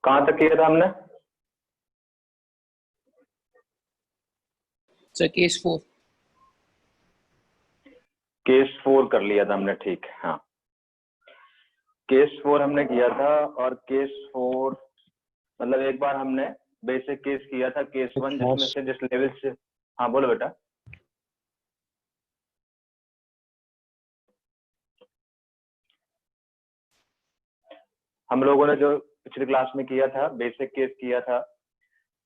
कहाँ तक किया था हमने? Sir case 4। केस 4 कर लिया था हमने, ठीक है। हाँ, केस 4 हमने किया था। और केस 4 मतलब एक बार हमने बेसिक केस किया था, केस 1, जिसमें से जिस लेवल से। हाँ बोलो बेटा। हम लोगों ने जो पिछली क्लास में किया था, बेसिक केस किया था,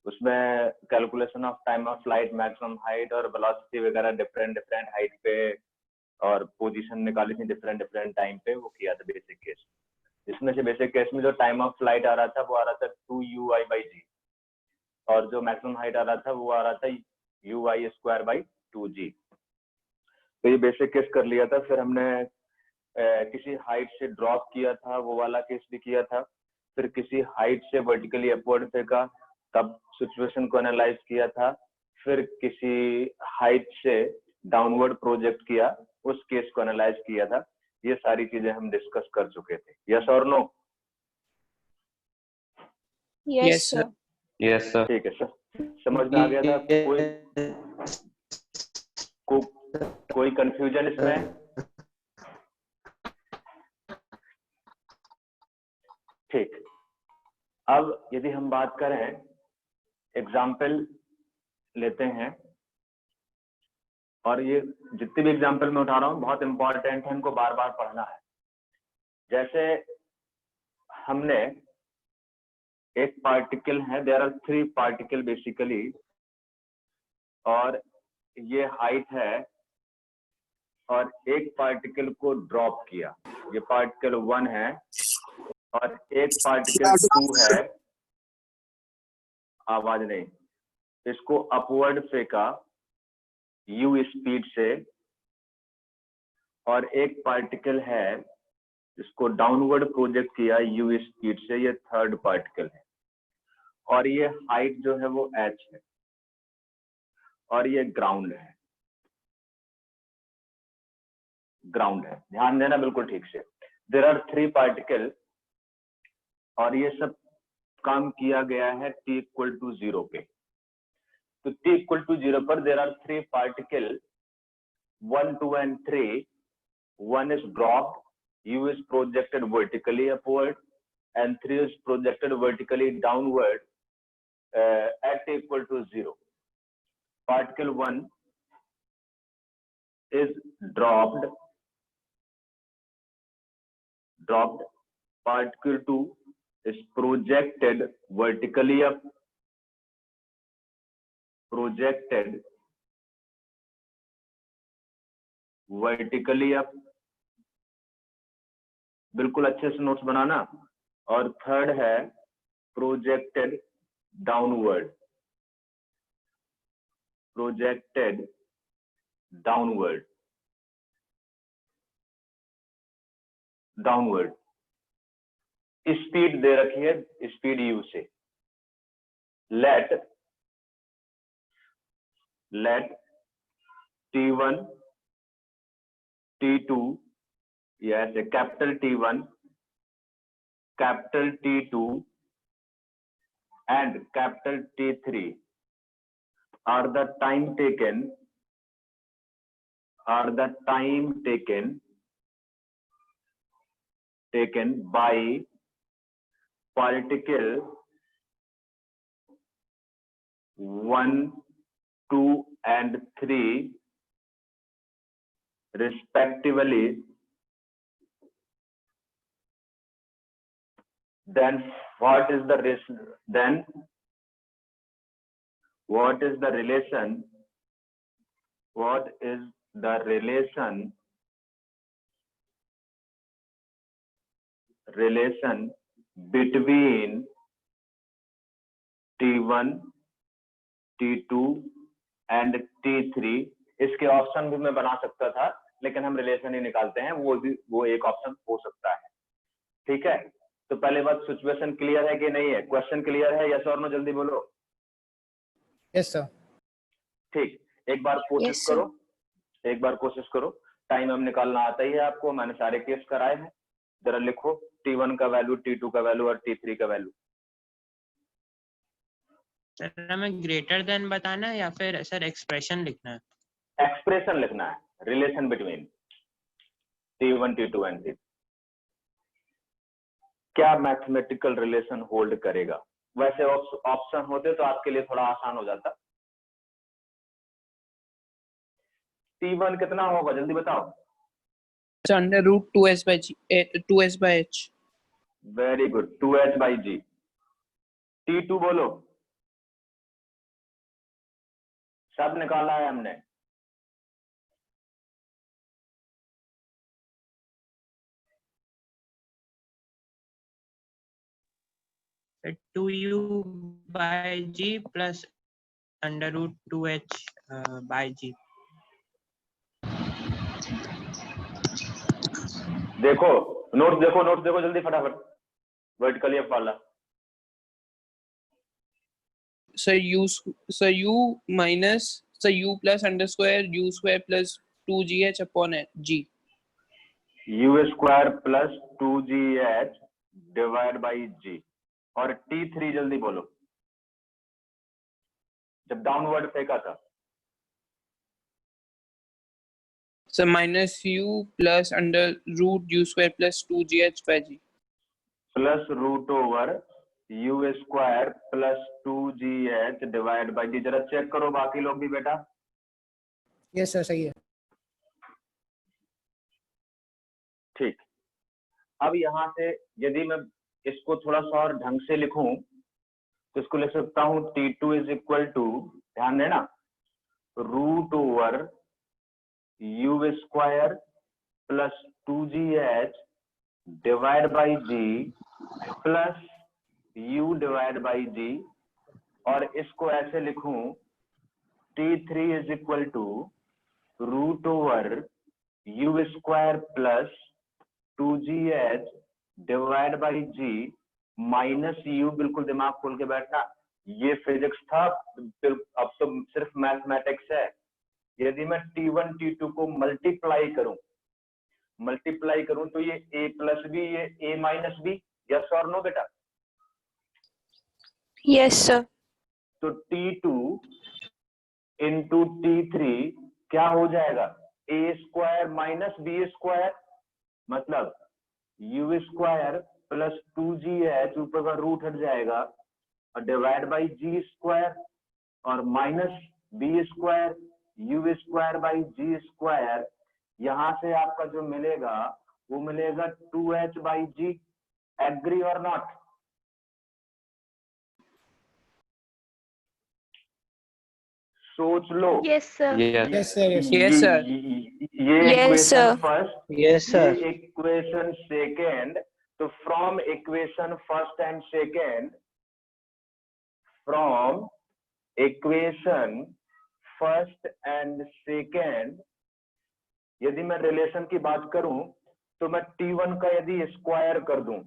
उसमें calculation of time of flight, maximum height और वेलोसिटी वगैरह डिफरेंट डिफरेंट हाइट पे, और पोजीशन निकाली थी डिफरेंट डिफरेंट टाइम पे, वो किया था बेसिक केस। इसमें से बेसिक केस में जो टाइम ऑफ फ्लाइट आ रहा था वो आ रहा था 2ui/g, और जो मैक्सिमम हाइट आ रहा था वो आ रहा था ui²/2g। तो ये बेसिक केस कर लिया था। फिर हमने किसी हाइट से ड्रॉप किया था, वो वाला केस भी किया था। फिर किसी हाइट से वर्टिकली अपवर्ड फेंका, तब सिचुएशन को एनालाइज किया था। फिर किसी हाइट से डाउनवर्ड प्रोजेक्ट किया, उस केस को एनालाइज किया था। ये सारी चीजें हम डिस्कस कर चुके थे। यस और no? Yes sir. Yes sir. ठीक है सर, समझ में आ गया था? कोई कंफ्यूजन इसमें? ठीक। अब यदि हम बात करें, एग्जाम्पल लेते हैं, और ये जितने भी एग्जाम्पल मैं उठा रहा हूँ बहुत इंपॉर्टेंट है, इनको बार बार पढ़ना है। जैसे हमने एक पार्टिकल है, देयर आर 3 पार्टिकल बेसिकली, और ये हाइट है, और एक पार्टिकल को ड्रॉप किया, ये पार्टिकल 1 है, और एक पार्टिकल 2 है, आवाज नहीं, इसको अपवर्ड फेंका u स्पीड से, और एक पार्टिकल है जिसको डाउनवर्ड प्रोजेक्ट किया u स्पीड से, ये थर्ड पार्टिकल है। और ये हाइट जो है वो h है, और ये ग्राउंड है। ग्राउंड है, ध्यान देना बिल्कुल ठीक से। देयर आर 3 पार्टिकल, और ये सब काम किया गया है t = 0 पे। तो t = 0 पर there are 3 particle, 1, 2 and 3. 1 is dropped, u is projected vertically upward, and 3 is projected vertically downward at t = 0. Particle 1 is dropped. Particle 2 is projected vertically up. बिल्कुल अच्छे से नोट्स बनाना। और थर्ड है प्रोजेक्टेड डाउनवर्ड। स्पीड दे रखी है, speed u से। Late t1, t2, या ऐसे capital T1, capital T2 and capital T3 are the time taken by particle 1, 2 and 3 respectively. Then what is the relation? relation between T1, T2 and T3? इसके option भी मैं बना सकता था, लेकिन हम रिलेशन ही निकालते हैं, वो एक ऑप्शन हो सकता है। ठीक है, तो पहले बात, सिचुएशन क्लियर है कि नहीं है? क्वेश्चन क्लियर है? यस और नो, जल्दी बोलो। Yes sir. ठीक, एक बार कोशिश करो। टाइम हम निकालना आता ही है आपको, मैंने सारे केस कराए हैं। जरा लिखो T1 का वैल्यू, T2 का वैल्यू और T3 का वैल्यू। सर हमें ग्रेटर देन बताना है या फिर सर एक्सप्रेशन लिखना है? एक्सप्रेशन लिखना है, relation between T1 T2 and T3 क्या मैथमेटिकल रिलेशन होल्ड करेगा। वैसे ऑप्शन होते तो आपके लिए थोड़ा आसान हो जाता। T1 कितना होगा जल्दी बताओ। It's under root 2s by g 2s by h. Very good, 2h by g। T2 बोलो, सब निकाला है हमने। Sir 2u by g plus under root 2h by g। देखो नोट्स देखो जल्दी फटाफट, वर्टिकली अप वाला। So u minus u plus underscore u square plus 2gh upon g. U square plus 2gh divide by g। और T3 जल्दी बोलो, जब downward फेंका था। So minus u plus under root u square plus 2gh by g. Plus root over U square plus 2gh divide by g। जरा check करो बाकी लोग भी बेटा। Yes sir, सही है। ठीक, अब यहाँ से यदि मैं इसको थोड़ा सा और ढंग से लिखूं तो इसको लिख सकता हूं T2 इज इक्वल टू, ध्यान देना, root over U square plus 2gh divide by g plus U divide by g। और इसको ऐसे लिखूं T3 is equal to root over U square plus 2gh divide by g minus u। बिल्कुल दिमाग खोल के बैठना, ये फिजिक्स था, अब तो सिर्फ मैथमेटिक्स है। यदि मैं T1 T2 को मल्टीप्लाई करूं तो ये a प्लस बी, ये a माइनस बी। यस और नो बेटा? Yes sir. तो T2 इंटू T3 क्या हो जाएगा, a square minus B square, मतलब U स्क्वायर प्लस 2gh, ऊपर का रूट हट जाएगा, और डिवाइड बाई g स्क्वायर, और minus B square U square by g square. यहां से आपका जो मिलेगा वो मिलेगा 2h बाई g। एग्री और नॉट? सोच लो। Yes sir. Yes sir, yes sir. Yes, sir. ये Yes, equation sir. First, Yes, ये sir. Equation second. तो from equation first and second, from equation first and second, यदि मैं relation की बात करूं तो मैं T1 का यदि स्क्वायर कर दूं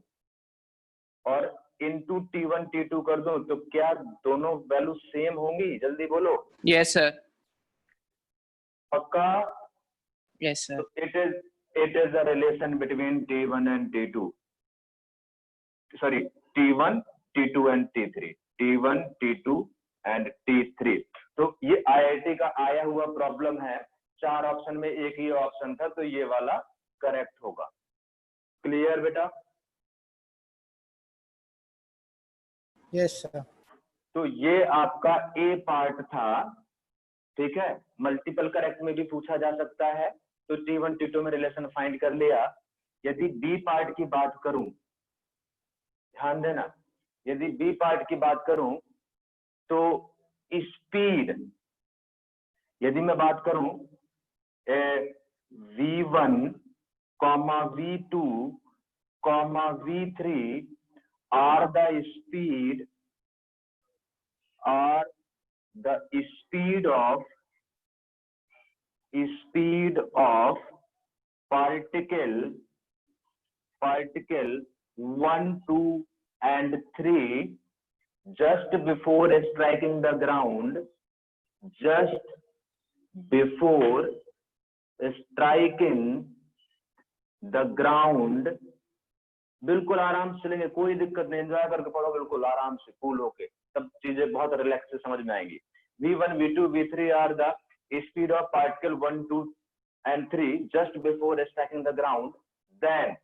और इनटू T1 T2 कर दूं तो क्या दोनों वैल्यू सेम होंगी? जल्दी बोलो। Yes sir. पक्का? Yes sir. So it is a relation between T1 and T2. Sorry, T1, T2 and T3. T1, T2 and T3. तो ये IIT का आया हुआ प्रॉब्लम है, 4 ऑप्शन में एक ही ऑप्शन था, तो ये वाला करेक्ट होगा। क्लियर बेटा? Yes sir. तो ये आपका A पार्ट था, ठीक है। मल्टीपल करेक्ट में भी पूछा जा सकता है, तो T1 T2 में रिलेशन फाइंड कर लिया। यदि B पार्ट की बात करूं, ध्यान देना, यदि B पार्ट की बात करूं तो स्पीड, यदि मैं बात करूं V1, V2, V3 are the speed particle 1, 2 and 3 just before striking the ground, just before striking the ground बिल्कुल आराम से चलेंगे, कोई दिक्कत नहीं, एंजॉय करके पढ़ो बिल्कुल आराम से, कूल होके, सब चीजें बहुत रिलैक्स से समझ में आएंगी। V1, V2, V3 are the speed of particle 1, 2 and 3 just before striking the ground. Then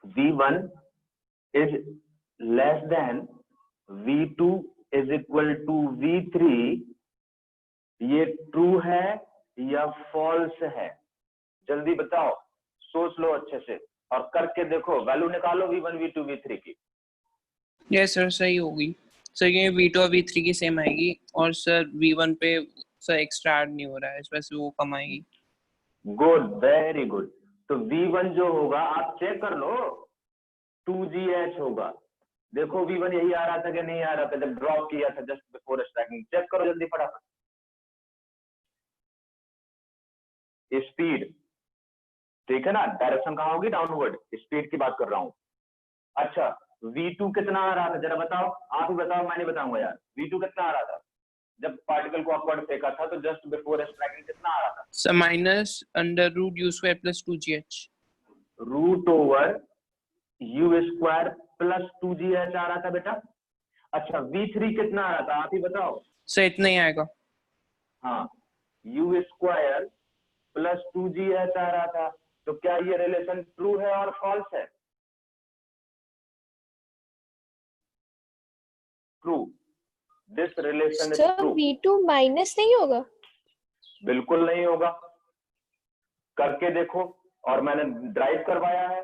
V1 is less than V2 is equal to V3, ये ट्रू है या फॉल्स है? जल्दी बताओ, सोच लो अच्छे से और करके देखो, वैल्यू निकालो V1, V2, V3 की। यस सर सही होगी सर, ये V2 और V3 की सेम आएगी और सर V1 पे सर एक्स्ट्रा ऐड नहीं हो रहा है, इस वजह से वो कम आएगी। Good, very good. तो V1 जो होगा आप चेक कर लो, 2GH होगा। देखो V1 यही आ रहा था कि नहीं आ रहा था जब ड्रॉप किया था जस्ट बिफोर स्ट्राइकिंग, चेक करो जल्दी फटाफट। स्पीड, ठीक है ना, डायरेक्शन कहाँ होगी, डाउनवर्ड, स्पीड की बात कर रहा हूं। अच्छा V2 कितना आ रहा था जरा बताओ, आप ही बताओ, मैं नहीं बताऊंगा यार। V2 कितना आ रहा था जब पार्टिकल को अपवर्ड फेंका था, तो जस्ट बिफोर स्ट्राइकिंग कितना आ रहा था? Sir minus under root U square plus 2GH। Root over U square plus 2GH आ रहा था बेटा। अच्छा V3 कितना आ रहा था, आप ही बताओ। सर इतना ही आएगा। हाँ, U स्क्वायर प्लस 2GH आ रहा था। तो क्या ये रिलेशन ट्रू है और फॉल्स है? True, this relation is sir true. V2 minus नहीं होगा? बिल्कुल नहीं होगा, करके देखो, और मैंने ड्राइव करवाया है।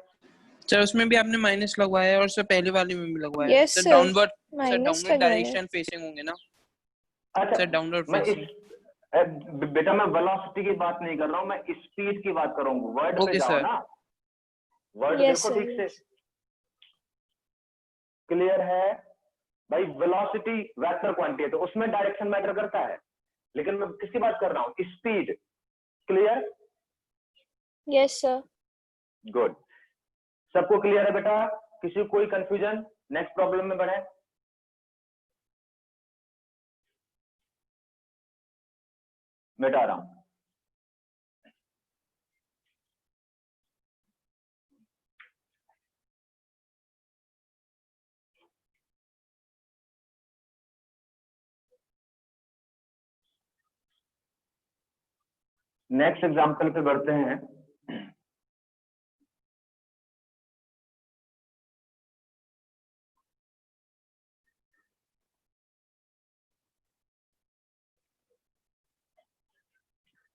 सर उसमें भी आपने माइनस लगवाया है और सर पहले वाले में भी लगवाया है। Yes, sir sir. Downward, sir minus downward लगाया। डायरेक्शन फेसिंग होंगे ना। अच्छा सर डाउनवर्ड मैं फेसिंग। बेटा मैं वेलोसिटी की बात नहीं कर रहा हूँ, मैं स्पीड की बात कर रहा हूँ। वर्ड पे ओके जाओ सर। ना, वर्ड Yes, देखो sir, ठीक से, yes. क्लियर है भाई। वेलोसिटी वेक्टर क्वांटिटी है तो उसमें डायरेक्शन मैटर करता है, लेकिन मैं किसकी बात कर रहा हूँ, speed. Clear? Yes, sir. Good, सबको क्लियर है बेटा? किसी को कोई कंफ्यूजन? नेक्स्ट प्रॉब्लम में बढ़े। मिटा रहा हूं। नेक्स्ट एग्जांपल पे बढ़ते हैं।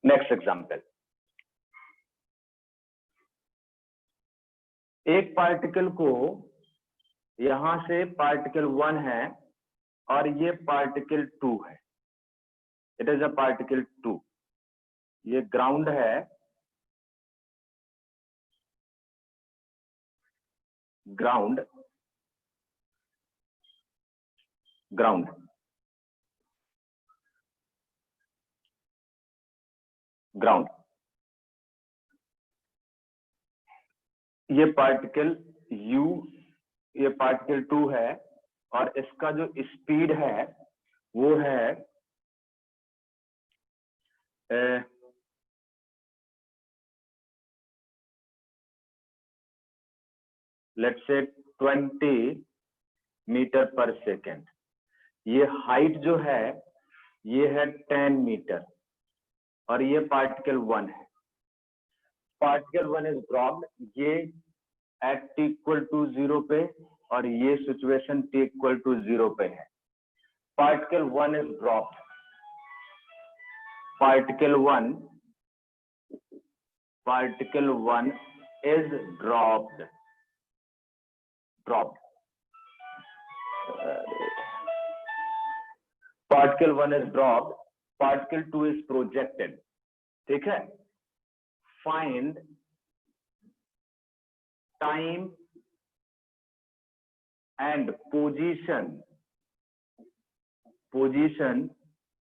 नेक्स्ट एग्जांपल, एक पार्टिकल को, यहां से पार्टिकल 1 है और ये पार्टिकल 2 है। इट इज अ पार्टिकल 2, ये ग्राउंड है, ग्राउंड, ग्राउंड, ग्राउंड। ये पार्टिकल U, ये पार्टिकल 2 है और इसका जो स्पीड है वो है लेट्स से 20 मीटर पर सेकेंड। ये हाइट जो है ये है 10 मीटर और ये पार्टिकल 1 है। पार्टिकल 1 इज ड्रॉप्ड, ये एट t इक्वल टू 0 पे और ये सिचुएशन t इक्वल टू 0 पे है। Particle 1 is dropped, particle 1 is dropped, dropped. Particle 1 is dropped, particle 2 is projected. ठीक है, find time and position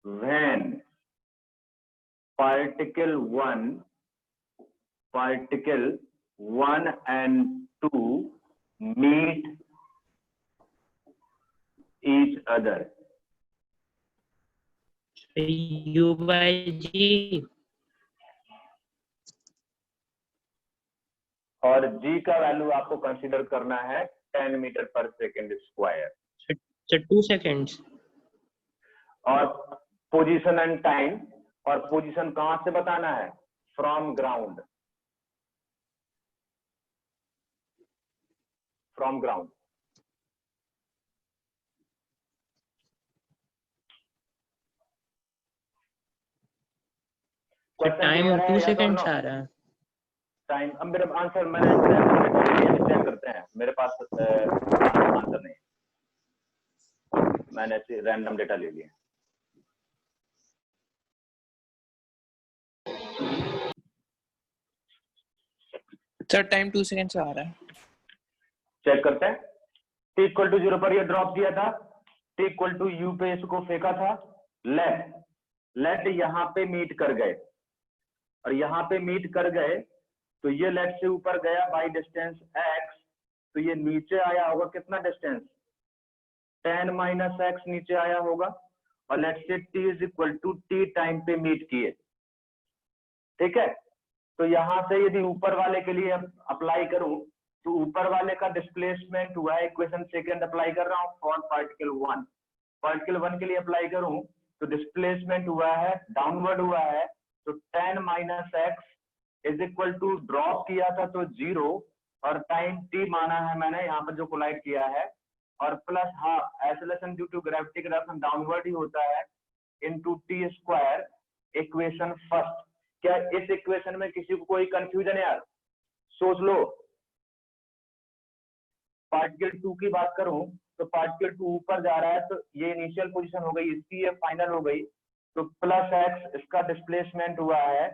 when particle 1 and 2 meet each other। U by G। और g का value आपको consider करना है 10 metre पर सेकेंड स्क्वायर। So 2 seconds। और position and time, और पोजीशन कहां से बताना है? From ground, from ground. तो टाइम 2 seconds आ रहा है। टाइम, अब मेरा आंसर मैंने रैंडम डेटा ले लिया, चेक करते हैं। मेरे पास आंसर नहीं, मैंने ऐसे रैंडम डेटा ले लिया। सर टाइम 2 सेकंड आ रहा है। चेक करते हैं। t इक्वल टू 0 पर ये ड्रॉप किया था, t इक्वल टू u पे इसको फेंका था। लेट यहाँ पे मीट कर गए, और यहाँ पे मीट कर गए तो ये लेट से ऊपर गया बाई डिस्टेंस x, तो ये नीचे आया होगा कितना डिस्टेंस? 10 माइनस एक्स नीचे आया होगा। और लेट से t is equal to t time पे मीट किए, ठीक है। तो यहां से यदि ऊपर वाले के लिए अप्लाई करूं तो ऊपर वाले का डिस्प्लेसमेंट हुआ है, इक्वेशन सेकंड अप्लाई कर रहा हूं फॉर पार्टिकल 1। पार्टिकल 1 के लिए अप्लाई करूं तो डिस्प्लेसमेंट हुआ है, डाउनवर्ड हुआ है, तो 10 minus x is equal to drop किया था तो 0, और टाइम t माना है मैंने यहाँ पर जो कोलाइड किया है, और plus half acceleration due to gravity का डायरेक्शन डाउनवर्ड ही होता है, into T square, equation first. क्या इस इक्वेशन में किसी को कोई कंफ्यूजन है यार? सोच लो। पार्टिकल 2 की बात करूं तो पार्टिकल 2 ऊपर जा रहा है, तो ये इनिशियल पोजीशन हो गई, इसकी ये फाइनल हो गई, तो प्लस एक्स इसका डिस्प्लेसमेंट हुआ है,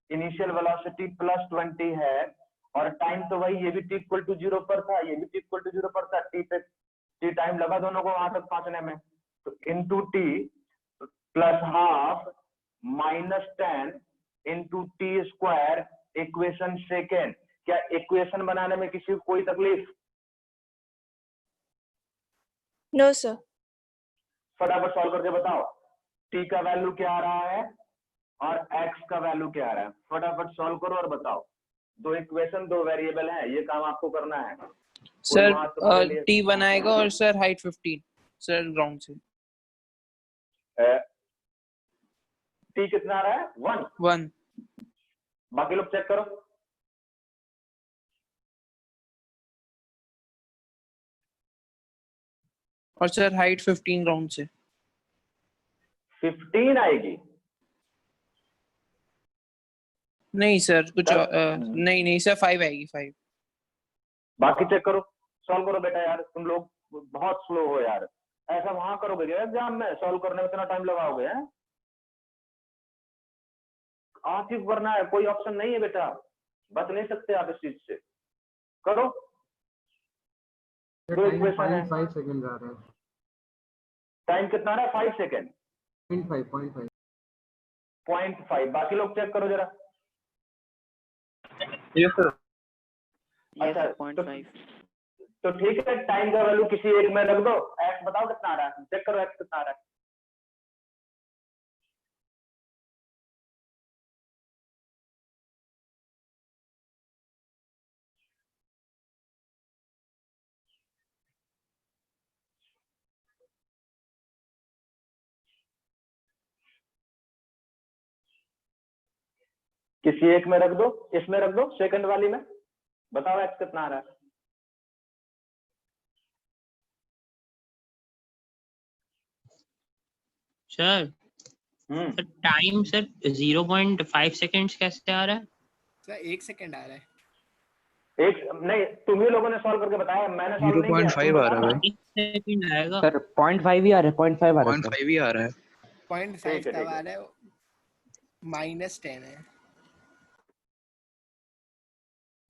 इनिशियल वेलोसिटी प्लस 20 है, और टाइम तो वही, ये भी t इक्वल टू 0 पर था, ये भी t इक्वल टू 0 पर था, t टाइम लगा दोनों को वहां तक पहुंचने में, तो into t plus half minus 10 into T square, equation second. क्या इक्वेशन बनाने में किसी को कोई तकलीफ? No sir. फटाफट सॉल्व करके बताओ, t का वैल्यू क्या आ रहा है और x का वैल्यू क्या आ रहा है? फटाफट सॉल्व करो और बताओ। दो इक्वेशन, दो वेरिएबल है, ये काम आपको करना है। सर t बनाएगा और सर हाइट 15 सर ग्राउंड से। t कितना आ रहा है? 1। बाकी लोग चेक करो। और सर हाइट 15 ग्राउंड से। 15 आएगी? नहीं सर कुछ नहीं सर 5 आएगी, 5। बाकी चेक करो, सॉल्व करो बेटा। यार तुम लोग बहुत स्लो हो यार, ऐसा वहां करोगे क्या एग्जाम में? सॉल्व करने में इतना टाइम लगाओगे? आप ही करना है, कोई ऑप्शन नहीं है बेटा, बच नहीं सकते आप इस चीज से। करो। दो इक्वेशन है, 5 सेकंड आ रहा है। टाइम कितना आ रहा है? 5 सेकेंड। 0.5 0.5। बाकी लोग चेक करो जरा। Yes sir. अच्छा, 0.5। तो ठीक है, टाइम का वैल्यू किसी एक में रख दो। एक्स बताओ कितना आ रहा है, चेक करो एक्स कितना आ रहा है। किसी एक में रख दो, इसमें रख दो, सेकंड वाली में। बताओ एक्स कितना आ रहा है? सर टाइम सर 0.5 सेकंड्स कैसे आ रहा है? सर 1 सेकंड आ रहा है। एक नहीं, तुम ही लोगों ने सॉल्व करके बताया, मैंने सॉल्व नहीं किया। 0.5 आ रहा है 1 सेकंड आएगा सर। 0.5 ही आ रहा है, 0.5 आ रहा है सर। 0.5 ही आ रहा है। 0.5 तब आ रहा है, -10 है।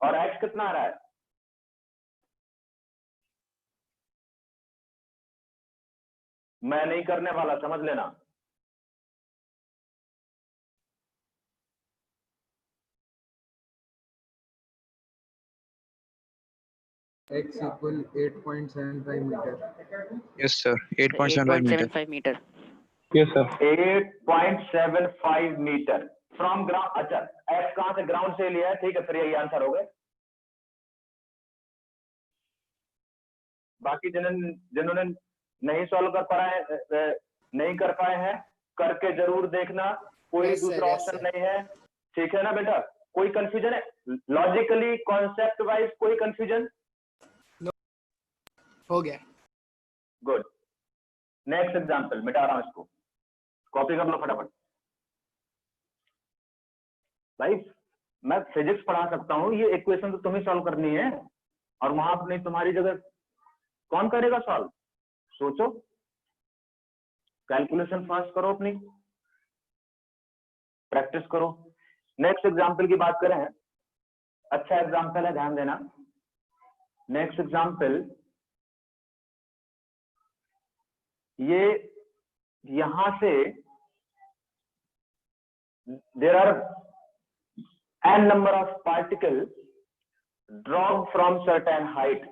और एक्स कितना आ रहा है? मैं नहीं करने वाला, समझ लेना। x equal 8.75 metre. Yes sir, 8.75 metre. Yes, sir. 8.75 metre from ground. अच्छा, एक्स कहां से? ग्राउंड से लिया है, ठीक है, फिर यही आंसर हो गए। बाकी जिन्होंने नहीं सॉल्व कर पाए, नहीं कर पाए हैं, करके जरूर देखना, कोई Yes, sir, दूसरा yes, ऑप्शन sir. नहीं है, ठीक है ना बेटा? कोई कंफ्यूजन है? लॉजिकली, कॉन्सेप्ट वाइज कोई कंफ्यूजन? हो गया। गुड। नेक्स्ट एग्जांपल, मिटा रहा हूं इसको, कॉपी कर लो फटाफट। भाई मैं फिजिक्स पढ़ा सकता हूँ, ये इक्वेशन तो तुम्हें सॉल्व करनी है, और वहां अपनी तुम्हारी जगह कौन करेगा सॉल्व? सोचो, कैलकुलेशन फास्ट करो, अपनी प्रैक्टिस करो। नेक्स्ट एग्जांपल की बात करें, अच्छा एग्जांपल है, ध्यान देना। नेक्स्ट एग्जांपल, ये यहां से there are n number of particles dropped from certain height.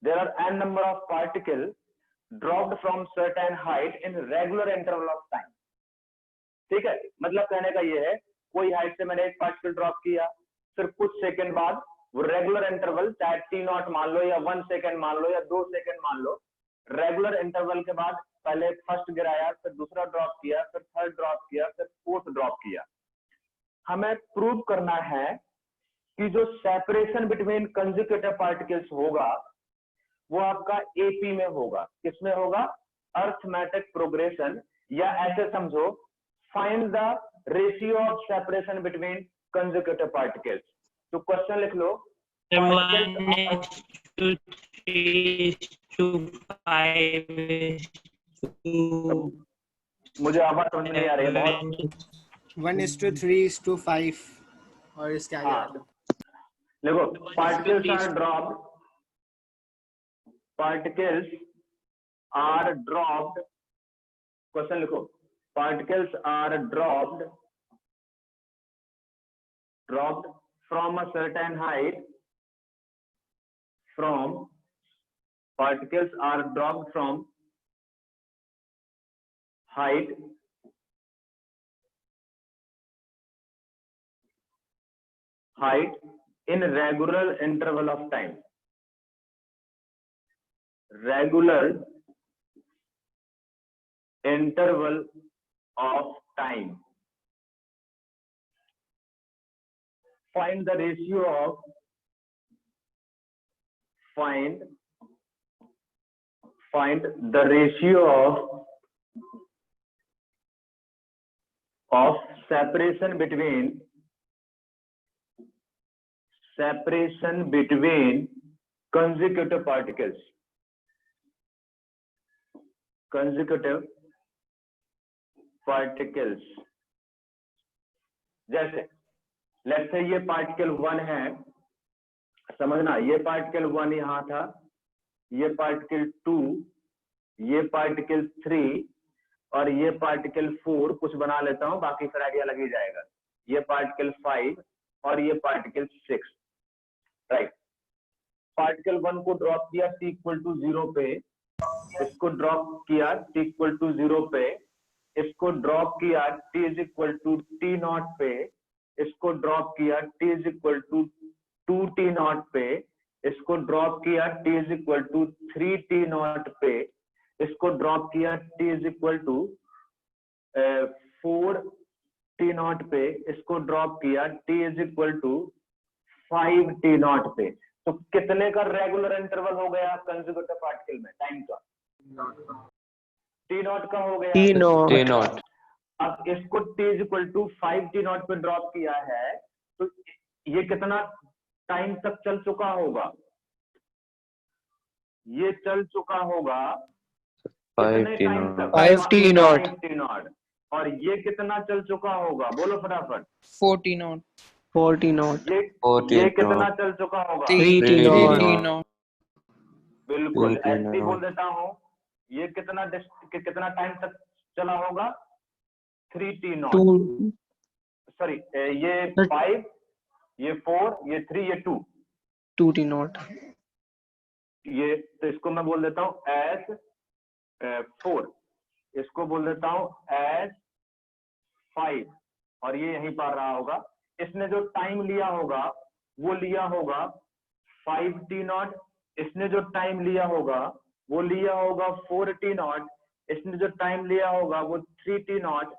There are n number of particles dropped from certain height in regular interval of time. ठीक है, मतलब कहने का ये है, कोई हाइट से मैंने एक पार्टिकल ड्रॉप किया, फिर कुछ सेकंड बाद वो रेगुलर इंटरवल, चाहे t0 मान लो या 1 सेकंड मान लो या 2 सेकंड मान लो, रेगुलर इंटरवल के बाद पहले फर्स्ट गिराया, फिर दूसरा ड्रॉप किया, फिर थर्ड ड्रॉप किया, फिर फोर्थ ड्रॉप किया। हमें प्रूव करना है कि जो सेपरेशन बिटवीन कंसेक्यूटिव पार्टिकल्स होगा वो आपका एपी में होगा। किसमें होगा? अर्थमेटिक प्रोग्रेशन, या ऐसे समझो, find the ratio of separation between consecutive particles. तो क्वेश्चन लिख लो, 1:3:5 मुझे आवाज समझ नहीं आ रही है बहुत। 1:3:5 और इसके आगे हाँ, देखो, पार्टिकल्स आर ड्रॉप्ड, क्वेश्चन लिखो, particles are dropped from a certain height, particles are dropped from height in regular interval of time. Regular interval of time. Find the ratio of separation between consecutive particles. जैसे let's say ये particle 1 है, समझना, ये particle 1 यहां था, ये particle 2, ये particle 3 और ये पार्टिकल 4, कुछ बना लेता हूं, बाकी फिर आइडिया लग ही जाएगा। ये पार्टिकल 5 और ये पार्टिकल 6, राइट। पार्टिकल 1 को ड्रॉप किया t=0 पे, इसको ड्रॉप किया t=0 पे, इसको ड्रॉप किया t=t0 पे, इसको ड्रॉप किया t=2t0 पे, इसको ड्रॉप किया t=3t0 पे, इसको ड्रॉप किया t=4t0 पे, इसको ड्रॉप किया t=5t0 पे। तो कितने का रेगुलर इंटरवल हो गया कंसेक्यूटिव पार्टिकल में टाइम का? t0 का हो गया, t0। अब इसको t=5t0 पे ड्रॉप किया है, तो ये कितना टाइम तक चल चुका होगा? ये चल चुका होगा कितने टाइम तक? 5t0। और ये कितना चल चुका होगा? बोलो फटाफट। 40 ये कितना चल चुका होगा? 3 बिल्कुल, ऐसे बोल देता हूँ, ये कितना टाइम तक चला होगा? 3t0। सॉरी, ये 5, ये 4, ये 3, ये 2t0। ये तो इसको मैं बोल देता हूँ S 4, इसको बोल देता हूं S5 और ये यहीं पर रहा होगा। इसने जो टाइम लिया होगा वो लिया होगा 5t0, इसने जो टाइम लिया होगा वो लिया होगा 4t0, इसने जो टाइम लिया होगा वो 3t0,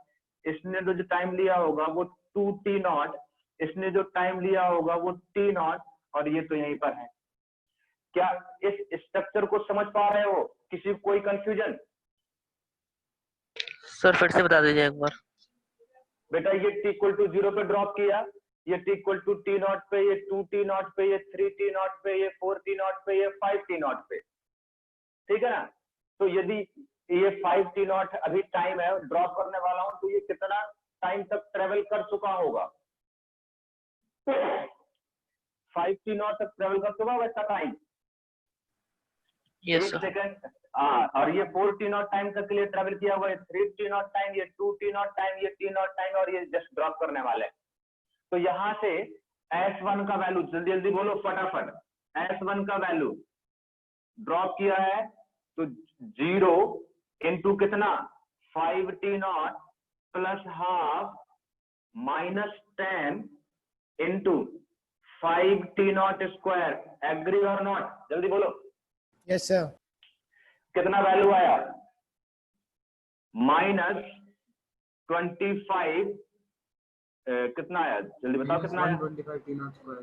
इसने जो टाइम लिया होगा वो 2t0, इसने जो टाइम लिया होगा वो t0 और ये तो यहीं पर है। क्या इस स्ट्रक्चर को समझ पा रहे हो? किसी कोई कंफ्यूजन? सर फिर से बता दीजिए एक बार। बेटा ये t इक्वल टू 0 पे ड्रॉप किया, ये t इक्वल टू t0 पे, ये 2t0 पे, ये 3t0 पे, ये 4t0 पे, ये 5t0 पे, ठीक है ना? तो यदि ये 5t0 अभी टाइम है, ड्रॉप करने वाला हूं, तो ये कितना टाइम तक ट्रेवल कर चुका होगा? 5t0 तक ट्रेवल कर चुका होगा इसका टाइम। यस एक सर। सेकंड। और ये 4t0 टाइम तक के लिए ट्रेवल किया हुआ है, 3t0 टाइम, ये 2t0 टाइम, ये t0 टाइम और ये जस्ट ड्रॉप करने वाले हैं। तो यहां से S1 का वैल्यू जल्दी जल्दी बोलो फटाफट। S1 का वैल्यू ड्रॉप किया है तो 0 इंटू कितना 5t0 plus half minus 10 into 5t0 square. Agree और नॉट? जल्दी बोलो। Yes sir. कितना वैल्यू आया? माइनस 25 कितना आया जल्दी बताओ कितना आया? 125 t0 square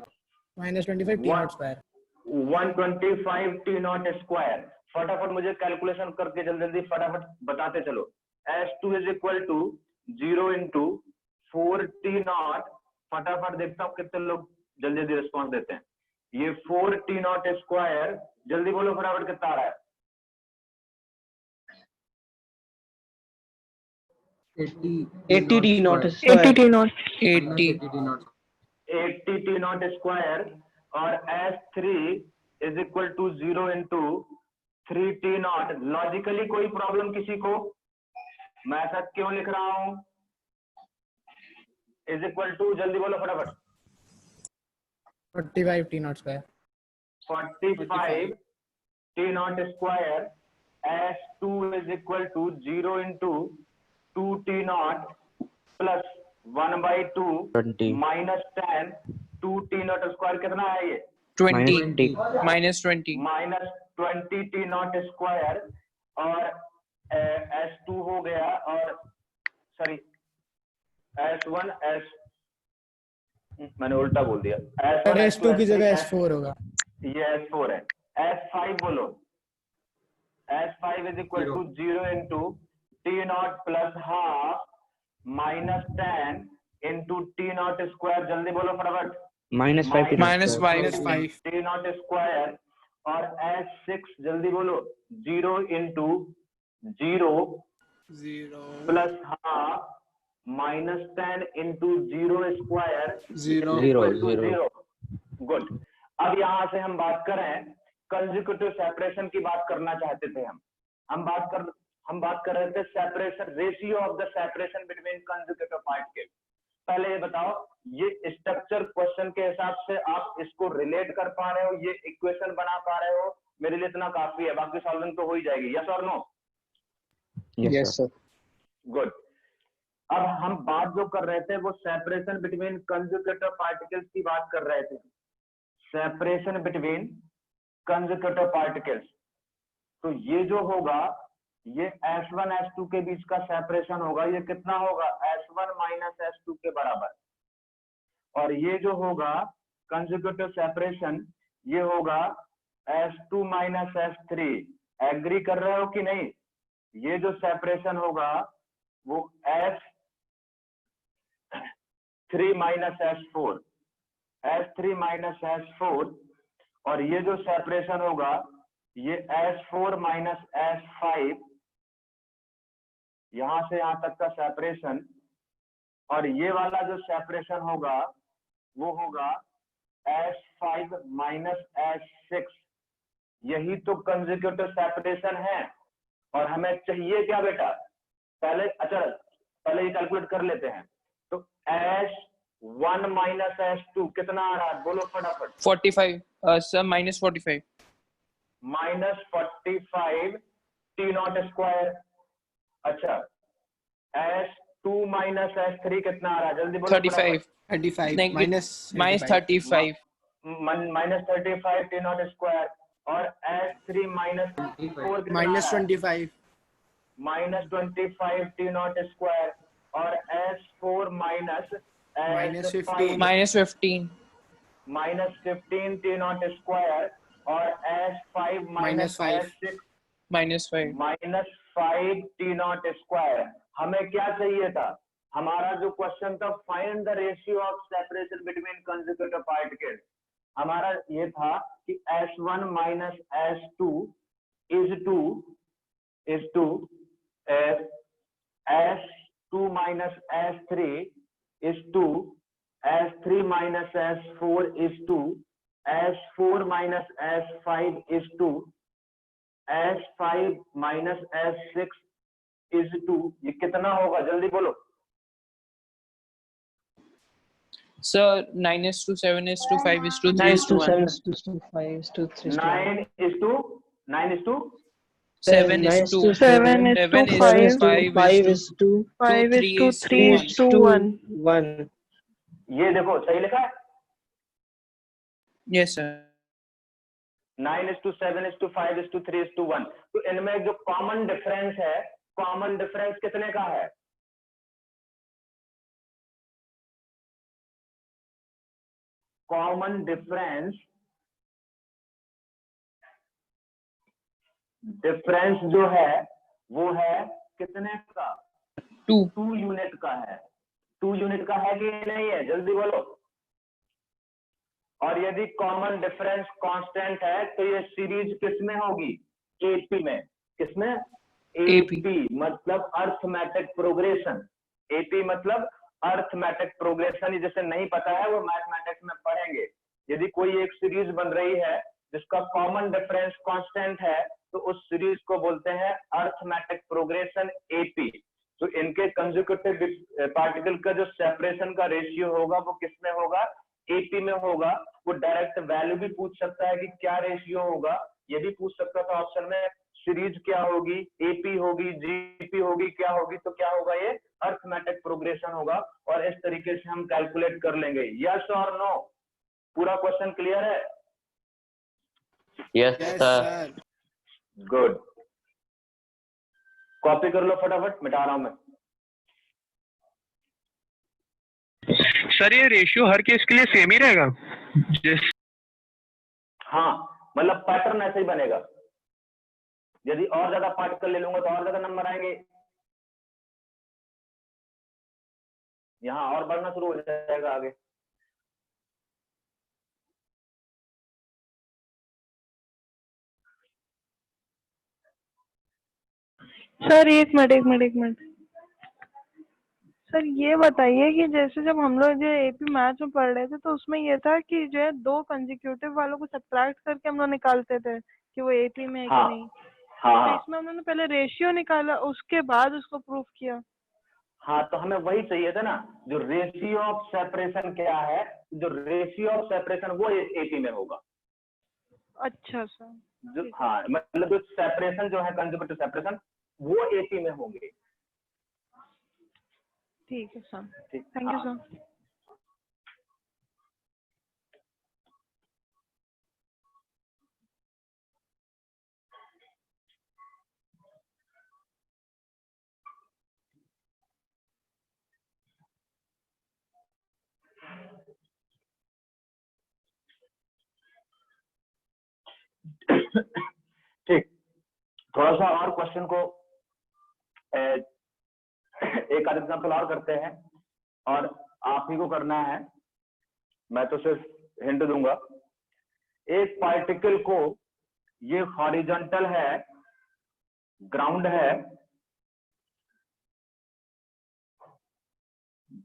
-25 t0 square 125 t0 square. फटाफट मुझे कैलकुलेशन करके जल्दी जल्दी फटाफट बताते चलो। S2 is equal to 0 into 4t0। फटाफट देखता हूँ कितने लोग जल्दी जल्दी रिस्पॉन्स देते हैं। ये 4t0 स्क्वायर, जल्दी बोलो फटाफट कितना आ रहा है? 80 t0 80 t0 80 80t0 स्क्वायर और S3 is equal to 0 into 3t0। Logically कोई प्रॉब्लम किसी को? मैं ऐसा क्यों लिख रहा हूं? इज इक्वल टू जल्दी बोलो फटाफट। 45 t0 square 45 t0 square. S2 is equal to 0 into 2t0 plus 1/2 minus 10 2t0 square. कितना है ये? 20 -20 माइनस 20 t0 स्क्वायर और S2 हो गया और सॉरी S1 S मैंने उल्टा बोल दिया। सर S2 की जगह S4 होगा। ये S4 है। S5 बोलो। S5 is equal to 0 into t0 plus half minus 10 into t0 square. जल्दी बोलो फटाफट। -5 -5 t0 स्क्वायर और S6 जल्दी बोलो 0 into 0 plus half minus 10 into 0 square 0। Good. अब यहां से हम बात करें कंसेक्यूटिव सेपरेशन की बात करना चाहते थे हम बात कर रहे थे separation, ratio of the separation between consecutive particles. पहले ये बताओ, ये स्ट्रक्चर क्वेश्चन के हिसाब से आप इसको रिलेट कर पा रहे हो, ये इक्वेशन बना पा रहे हो? मेरे लिए इतना काफी है, बाकी सॉल्विंग तो हो ही जाएगी। यस और नो? Yes sir. गुड। अब हम बात जो कर रहे थे वो सेपरेशन बिटवीन कंसेक्यूटिव पार्टिकल्स की बात कर रहे थे। सेपरेशन बिटवीन कंसेक्यूटिव पार्टिकल्स, तो ये जो होगा ये S1 S2 के बीच का सेपरेशन होगा। ये कितना होगा? S1 माइनस S2 के बराबर। और ये जो होगा कंसेक्यूटिव सेपरेशन, ये होगा S2 माइनस S3। एग्री कर रहे हो कि नहीं? ये जो सेपरेशन होगा वो S3 minus S4, S3 minus S4। और ये जो सेपरेशन होगा ये S4 माइनस S5, यहां से यहां तक का सेपरेशन। और ये वाला जो सेपरेशन होगा वो होगा S5 माइनस S6। यही तो कंसेक्यूटिव सेपरेशन है। और हमें चाहिए क्या बेटा? पहले ये कैलकुलेट कर लेते हैं। तो S1 माइनस S2 कितना आ रहा है? बोलो फटाफट। 45 सर -45 -45 t0 स्क्वायर। अच्छा, S2 माइनस S3 कितना आ रहा है? जल्दी बोलो। 35 35 minus minus 35 minus 35 T not square, और S3 माइनस 4 कितना आ माइनस रहा है? 25 माइनस 25 टी नॉट स्क्वायर, और S4 minus minus S5 15 minus 15 minus 15 T not square, और S5 minus minus 5 S6 minus 5 minus 5 T not square. हमें क्या चाहिए था? हमारा जो क्वेश्चन था, find the ratio of separation between consecutive particles, हमारा ये था कि S1 minus S2 is to S2 minus S3 is to S3 minus S4 is to S4 minus S5 is to S5 minus S6 is to, ये कितना होगा? जल्दी बोलो। sir 9 is to 7 is to 5 is to 3 9 is to 1 7 5 to 3 9 is to 7 is to 7 is 7 to is 5, to 5 is to 5 is 3 to is 3 to is to 1. 1 ये देखो सही लिखा है। 1 yes sir 9 is to 7 is to 5 is to 3 is to 1। तो इनमें जो common difference है, common difference कितने का है? कॉमन डिफरेंस जो है वो है कितने का? 2 यूनिट का है। 2 यूनिट का है कि नहीं है? जल्दी बोलो। और यदि कॉमन डिफरेंस कांस्टेंट है तो ये सीरीज किसमें होगी? एपी में। किसमें? एपी मतलब अर्थमेटिक प्रोग्रेशन। एपी मतलब अर्थमेटिक प्रोग्रेशन। जिसे नहीं पता है वो मैथमेटिक्स में पढ़ेंगे। यदि कोई एक सीरीज बन रही है जिसका कॉमन डिफरेंस कांस्टेंट है तो उस सीरीज को बोलते हैं अर्थमेटिक प्रोग्रेशन एपी। तो इनके कंसेक्यूटिव पार्टिकल का जो सेपरेशन का रेशियो होगा वो किसमें होगा? एपी में होगा। वो डायरेक्ट वैल्यू भी पूछ सकता है कि क्या रेशियो होगा, ये भी पूछ सकता था ऑप्शन में। सीरीज क्या होगी? एपी होगी, जीपी होगी, क्या होगी? तो क्या होगा? ये अर्थमेटिक प्रोग्रेशन होगा। और इस तरीके से हम कैलकुलेट कर लेंगे। यस और नो? पूरा क्वेश्चन क्लियर है? Yes sir. गुड। कॉपी कर लो फटाफट, मिटा रहा हूं मैं। सर ये रेशियो हर केस के लिए सेम ही रहेगा? हाँ, मतलब पैटर्न ऐसे ही बनेगा। यदि और ज्यादा पार्टिकल ले लूंगा तो और ज्यादा नंबर आएंगे, यहाँ और बढ़ना शुरू हो जाएगा आगे। सर एक मिनट सर ये बताइए कि जैसे जब हम लोग जो एपी मैथ्स में पढ़ रहे थे तो उसमें ये था कि जो है 2 कंसेक्यूटिव वालों को सब्ट्रैक्ट करके हम लोग निकालते थे कि वो एपी में है कि नहीं। तो इसमें हम लोगों ने पहले रेशियो निकाला, उसके बाद उसको प्रूफ किया। हाँ, तो हमें वही चाहिए था ना, जो रेशियो ऑफ सेपरेशन क्या है। जो रेशियो ऑफ सेपरेशन वो एपी में होगा। अच्छा सर। जो हाँ, मतलब जो सेपरेशन जो है कंसेक्यूटिव सेपरेशन वो एपी में होंगे। ठीक है सर, थैंक यू सर। ठीक, थोड़ा सा और क्वेश्चन को एक आध एग्जाम्पल और करते हैं और आप ही को करना है, मैं तो सिर्फ हिंट दूंगा। एक पार्टिकल को, ये हॉरिजॉन्टल है, ग्राउंड है,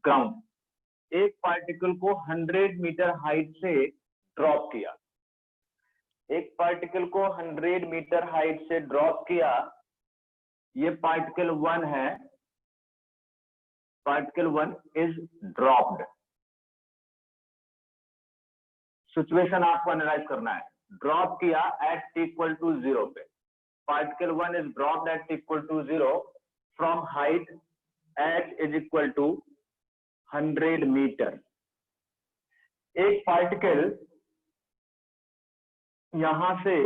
ग्राउंड। एक पार्टिकल को 100 मीटर हाइट से ड्रॉप किया। एक पार्टिकल को 100 मीटर हाइट से ड्रॉप किया। ये पार्टिकल 1 है, पार्टिकल 1 इज ड्रॉप्ड। सिचुएशन आपको एनालाइज करना है। ड्रॉप किया एट t = 0 पे। Particle 1 is dropped at t = 0। from height h is equal to 100 metre. एक पार्टिकल यहां से,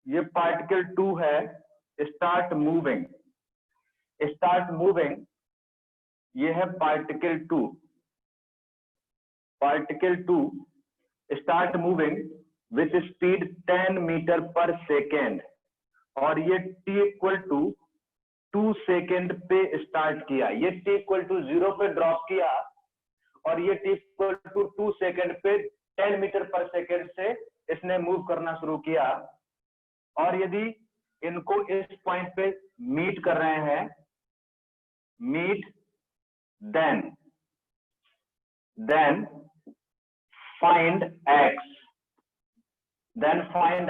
ये पार्टिकल 2 है, स्टार्ट मूविंग, ये है particle 2, start moving with speed 10 metre पर सेकेंड, और ये t इक्वल टू 2 सेकेंड पे स्टार्ट किया, ये t इक्वल टू 0 पे ड्रॉप किया, और ये t इक्वल टू 2 सेकेंड पे 10 मीटर पर सेकेंड से इसने मूव करना शुरू किया। और यदि इनको इस पॉइंट पे मीट कर रहे हैं, देन फाइंड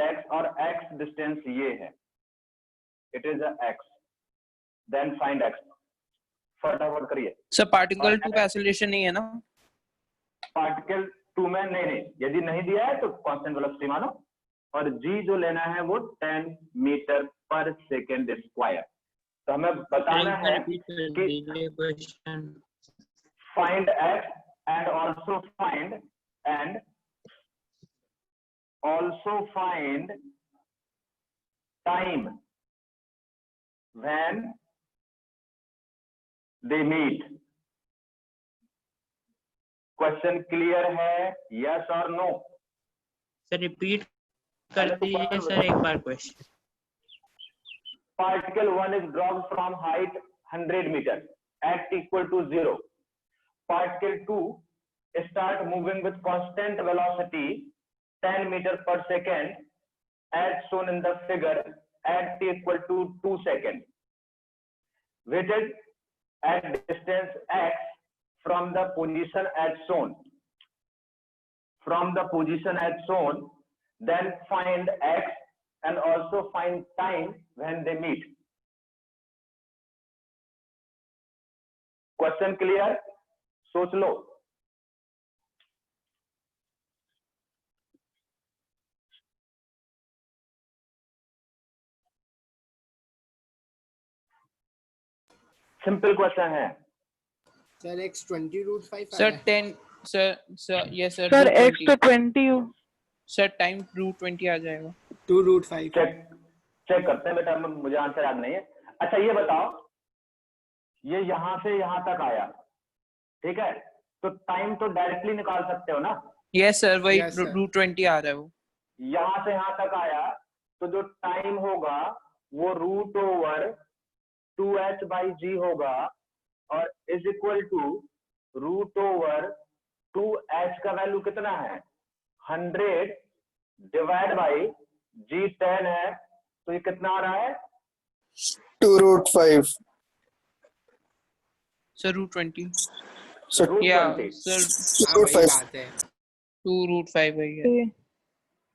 x, और x डिस्टेंस ये है, it is x, then find x। फटाफट करिए सर पार्टिकल 2 का एक्सेलरेशन नहीं है ना? पार्टिकल 2 में नहीं, यदि नहीं दिया है तो कांस्टेंट वेलोसिटी मानो, और g जो लेना है वो 10 मीटर पर सेकेंड स्क्वायर। तो हमें बताना है कि find x and also find time when they meet. Question clear है? यस और नो? सर रिपीट कर दीजिए सर एक बार question. Particle 1 is dropped from height 100 meter at equal to 0. Particle 2 start moving with constant velocity 10 meter per second as shown in the figure at t equal to 2 seconds. Waited at distance x from the position as shown. Then find x and also find time when they meet. Question clear? सोच लो। Simple question है sir x 20 root 5 sir 10 sir yes sir sir x तो 20 sir time root 20 आ जाएगा। 2 root 5। Check करते हैं बेटा, मुझे answer याद नहीं है। अच्छा ये बताओ, ये यहां से यहां तक आया, ठीक है, तो टाइम तो डायरेक्टली निकाल सकते हो ना? यस सर, वही Yes, sir. रूट 20 आ रहा है वो। यहां से यहां तक आया तो जो टाइम होगा वो रूट ओवर 2h/g होगा, और is equal to root over 2h का वैल्यू कितना है? 100 डिवाइड बाई g 10 है, तो ये कितना आ रहा है? 2 root 5. सर रूट 20 So या 20 सर root 5. 2 रूट 5 है।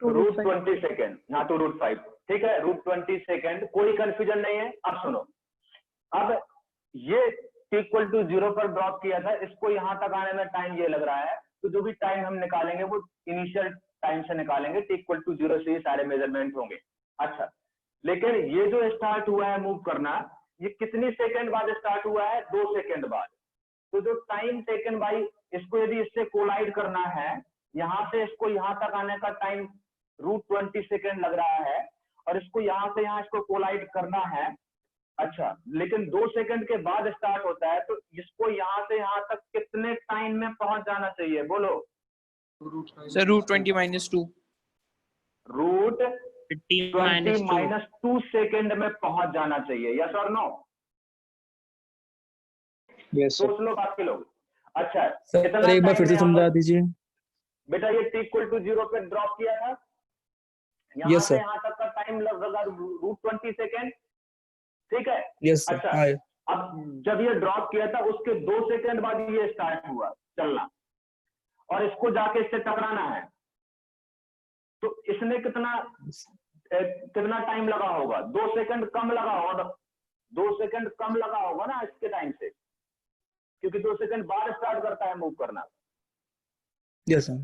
रूट 20 सेकेंड, हाँ तो रूट 5, ठीक है, रूट 20 सेकेंड, कोई कंफ्यूजन नहीं है। अब सुनो, अब ये इक्वल टू 0 पर ड्रॉप किया था, इसको यहां तक आने में टाइम ये लग रहा है, तो जो भी टाइम हम निकालेंगे वो इनिशियल टाइम से निकालेंगे, इक्वल टू 0 से ही सारे मेजरमेंट होंगे। अच्छा, लेकिन ये जो स्टार्ट हुआ है मूव करना, ये कितनी सेकेंड बाद स्टार्ट हुआ है? 2 सेकेंड बाद। तो जो टाइम टेकन बाई, इसको यदि इससे कोलाइड करना है, यहां से इसको यहां तक आने का टाइम रूट 20 सेकेंड लग रहा है, और इसको यहां से यहां इसको कोलाइड करना है। अच्छा, लेकिन 2 सेकंड के बाद स्टार्ट होता है, तो इसको यहां से यहां तक कितने टाइम में पहुंच जाना चाहिए? बोलो। सर रूट 20 - 2 रूट 20 - 2 सेकेंड में पहुंच जाना चाहिए। यस और नो? यस सोच लो बाकी लोग। अच्छा सर, एक बार फिर से समझा दीजिए। बेटा, ये t इक्वल टू 0 पे ड्रॉप किया था, यहां यस से सर। यहां तक का टाइम लगेगा रूट 20 सेकेंड, ठीक है? Yes sir. अच्छा, अब जब ये ड्रॉप किया था उसके 2 सेकंड बाद ये स्टार्ट हुआ चलना, और इसको जाके इससे टकराना है, तो इसने कितना टाइम लगा होगा? 2 सेकंड कम लगा होगा, 2 सेकंड कम लगा होगा ना इसके टाइम से, क्योंकि 2 सेकंड बाद स्टार्ट करता है मूव करना। Yes sir.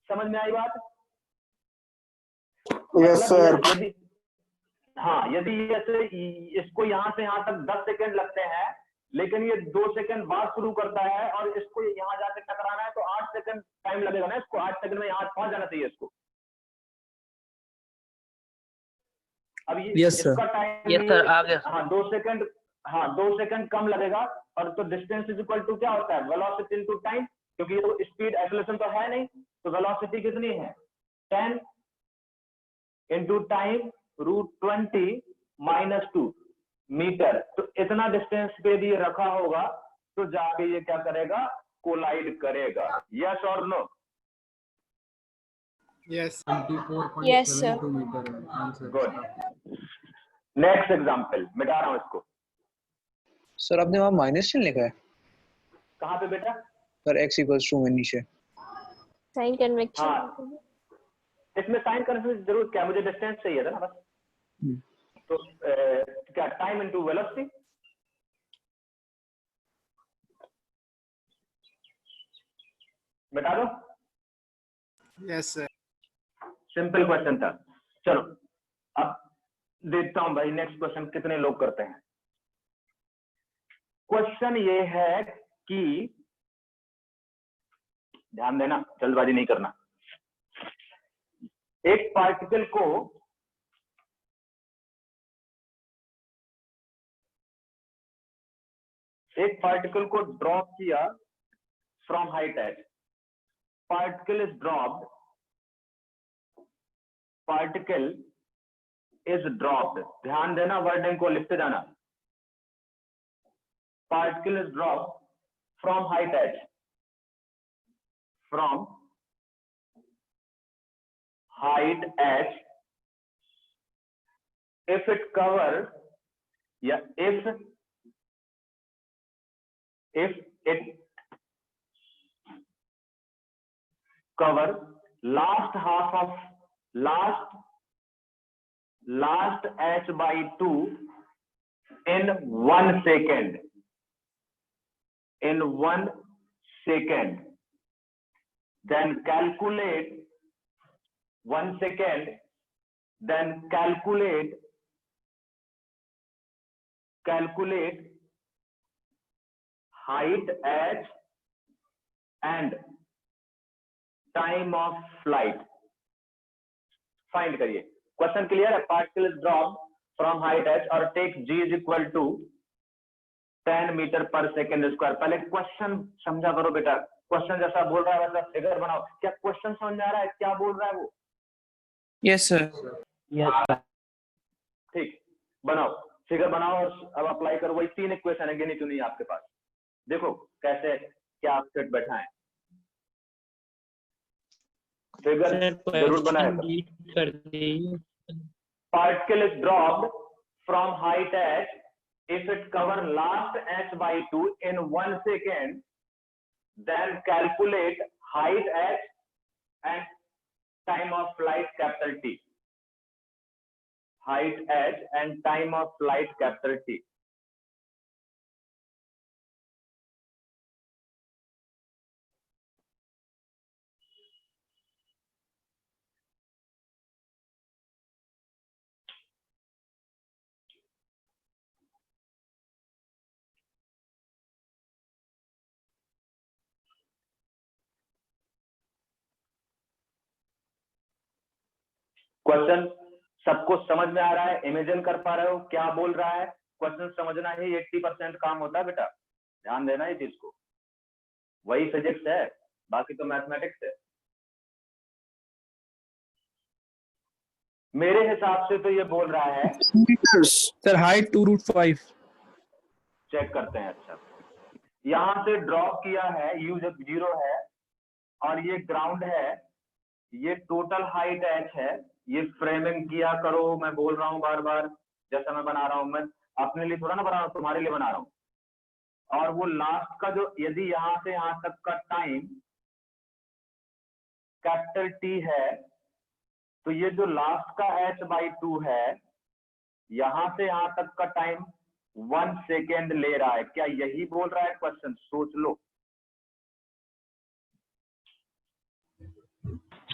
समझ में आई बात? Yes, sir. हाँ, यदि ऐसे इसको यहाँ से यहाँ तक 10 सेकंड लगते हैं, लेकिन ये 2 सेकंड बाद शुरू करता है और इसको यहाँ जाके टकराना है, तो 8 सेकंड टाइम लगेगा ना इसको, 8 सेकंड में यहाँ पहुंच जाना चाहिए इसको। अब ये इसका टाइम हाँ 2 सेकंड, हाँ 2 सेकंड कम लगेगा। और तो डिस्टेंस इज इक्वल टू क्या होता है, वेलोसिटी इनटू टाइम, क्योंकि ये तो स्पीड एक्सेलरेशन तो है नहीं, तो वेलोसिटी कितनी है 10 इंटू टाइम √20 - 2 मीटर। तो इतना डिस्टेंस पे भी रखा होगा तो जाके ये क्या करेगा, कोलाइड करेगा। यस और नो? यस 24.72 मीटर है आंसर। गुड। नेक्स्ट एग्जांपल, मिटा रहा हूं इसको। सर आपने वहां माइनस चिन्ह लिखा है कहाँ पे बेटा? सर x = नीचे। Sign convention. हाँ, इसमें साइन कन्वेक्शन की जरूरत क्या है, मुझे डिस्टेंस चाहिए था ना बस। तो क्या टाइम इनटू वेलोसिटी, बता दो। Yes sir. सिंपल क्वेश्चन था। चलो अब देखता हूं भाई नेक्स्ट क्वेश्चन कितने लोग करते हैं। क्वेश्चन ये है कि ध्यान देना, जल्दबाजी नहीं करना। एक पार्टिकल को ड्रॉप किया from height h। Particle is dropped, ध्यान देना, वर्डिंग को लिखते जाना। Particle is dropped from height h, if it covers, या if it covers last h/2 in 1 second, then calculate 1 second, then calculate height h and time of flight। Find करिए। Question clear है? Particle is dropped from height h और take g = 10 metre पर second square. पहले question समझा करो बेटा, question जैसा बोल रहा है वैसा फिगर बनाओ। क्या क्वेश्चन समझ में आ रहा है क्या बोल रहा है वो? Yes sir. ठीक, बनाओ, फिगर बनाओ और अब अप्लाई करो। वही 3 इक्वेशन है, गिनी चुनी आपके पास। देखो कैसे क्या फिट बैठा है। फिगर जरूर बनाएगा। Particle is dropped from height h if it cover last h/2 in 1 second, then calculate height h and time of flight T। height h and time of flight T। Question सबको समझ में आ रहा है? Imagine कर पा रहे हो क्या बोल रहा है? क्वेश्चन समझना ही 80% काम होता है बेटा, ध्यान देना इस चीज को। वही फिजिक्स है, बाकी तो मैथमेटिक्स है। मेरे हिसाब से तो ये बोल रहा है सर हाइट 2√5। चेक करते हैं। अच्छा, यहां से ड्रॉप किया है, u जब 0 है और ये ग्राउंड है, ये टोटल हाइट h है। ये फ्रेमिंग किया करो, मैं बोल रहा हूँ बार बार, जैसा मैं बना रहा हूँ, मैं अपने लिए थोड़ा ना बना रहा हूँ, तुम्हारे लिए बना रहा हूँ। और वो लास्ट का जो, यदि यहां से यहां तक का टाइम T है, तो ये जो लास्ट का h/2 है, यहां से यहां तक का टाइम 1 सेकेंड ले रहा है। क्या यही बोल रहा है क्वेश्चन? सोच लो।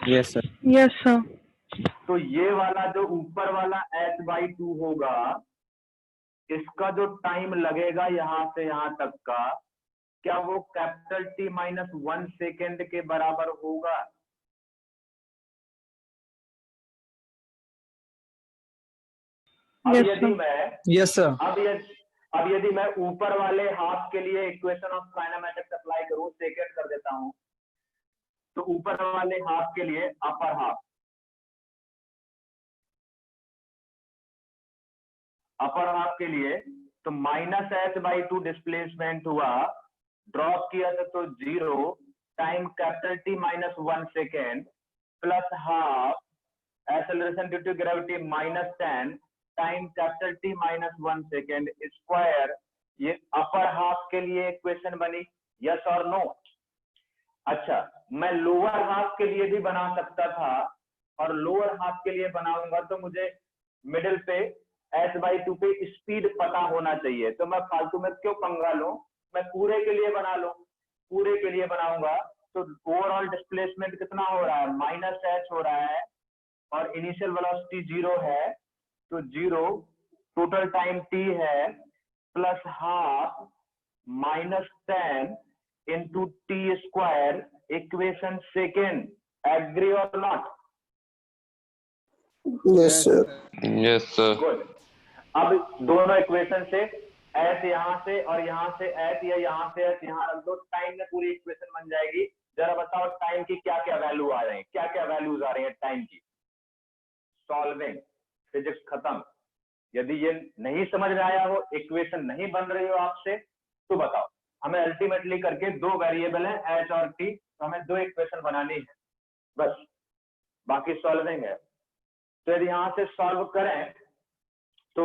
Yes sir. Yes sir. तो ये वाला जो ऊपर वाला h/2 होगा, इसका जो टाइम लगेगा यहां से यहां तक का, क्या वो कैपिटल T माइनस 1 सेकेंड के बराबर होगा? अब Yes, यदि sir. मैं यस सर। अब यदि मैं ऊपर वाले हाफ के लिए इक्वेशन ऑफ काइनेमेटिक्स अप्लाई करूं, सेकेंड कर देता हूं, तो ऊपर वाले हाफ के लिए अपर हाफ के लिए तो माइनस h/2 डिस्प्लेसमेंट हुआ, ड्रॉप किया तो 0 time capital T minus 1 second plus half acceleration due to gravity minus 10 time capital T minus 1 second square. ये अपर हाफ के लिए इक्वेशन बनी, यस और नो? अच्छा, मैं लोअर हाफ के लिए भी बना सकता था, और लोअर हाफ के लिए बनाऊंगा तो मुझे मिडिल पे h/2 पे स्पीड पता होना चाहिए, तो मैं फालतू में क्यों पंगा लूं, मैं पूरे के लिए बना लूं। पूरे के लिए बनाऊंगा तो ओवरऑल डिस्प्लेसमेंट कितना हो रहा है, माइनस h हो रहा है, और इनिशियल वेलोसिटी 0 है, तो 0 टोटल टाइम t है plus half minus 10 into T square equation second. Agree और not? Yes sir. Yes sir. Good. अब दोनों इक्वेशन से h यहां से और यहां से h, या यहां से h यहां रख दो, टाइम में पूरी इक्वेशन बन जाएगी। जरा बताओ टाइम की क्या क्या वैल्यू आ रही है, क्या क्या वैल्यूज आ रही है टाइम की। सॉल्विंग, फिजिक्स खत्म। यदि ये नहीं समझ में आया हो, इक्वेशन नहीं बन रही हो आपसे, तो बताओ। हमें अल्टीमेटली करके दो वेरिएबल है h और t, तो हमें दो इक्वेशन बनानी है बस, बाकी सॉल्विंग है। तो यदि यहां से सॉल्व करें तो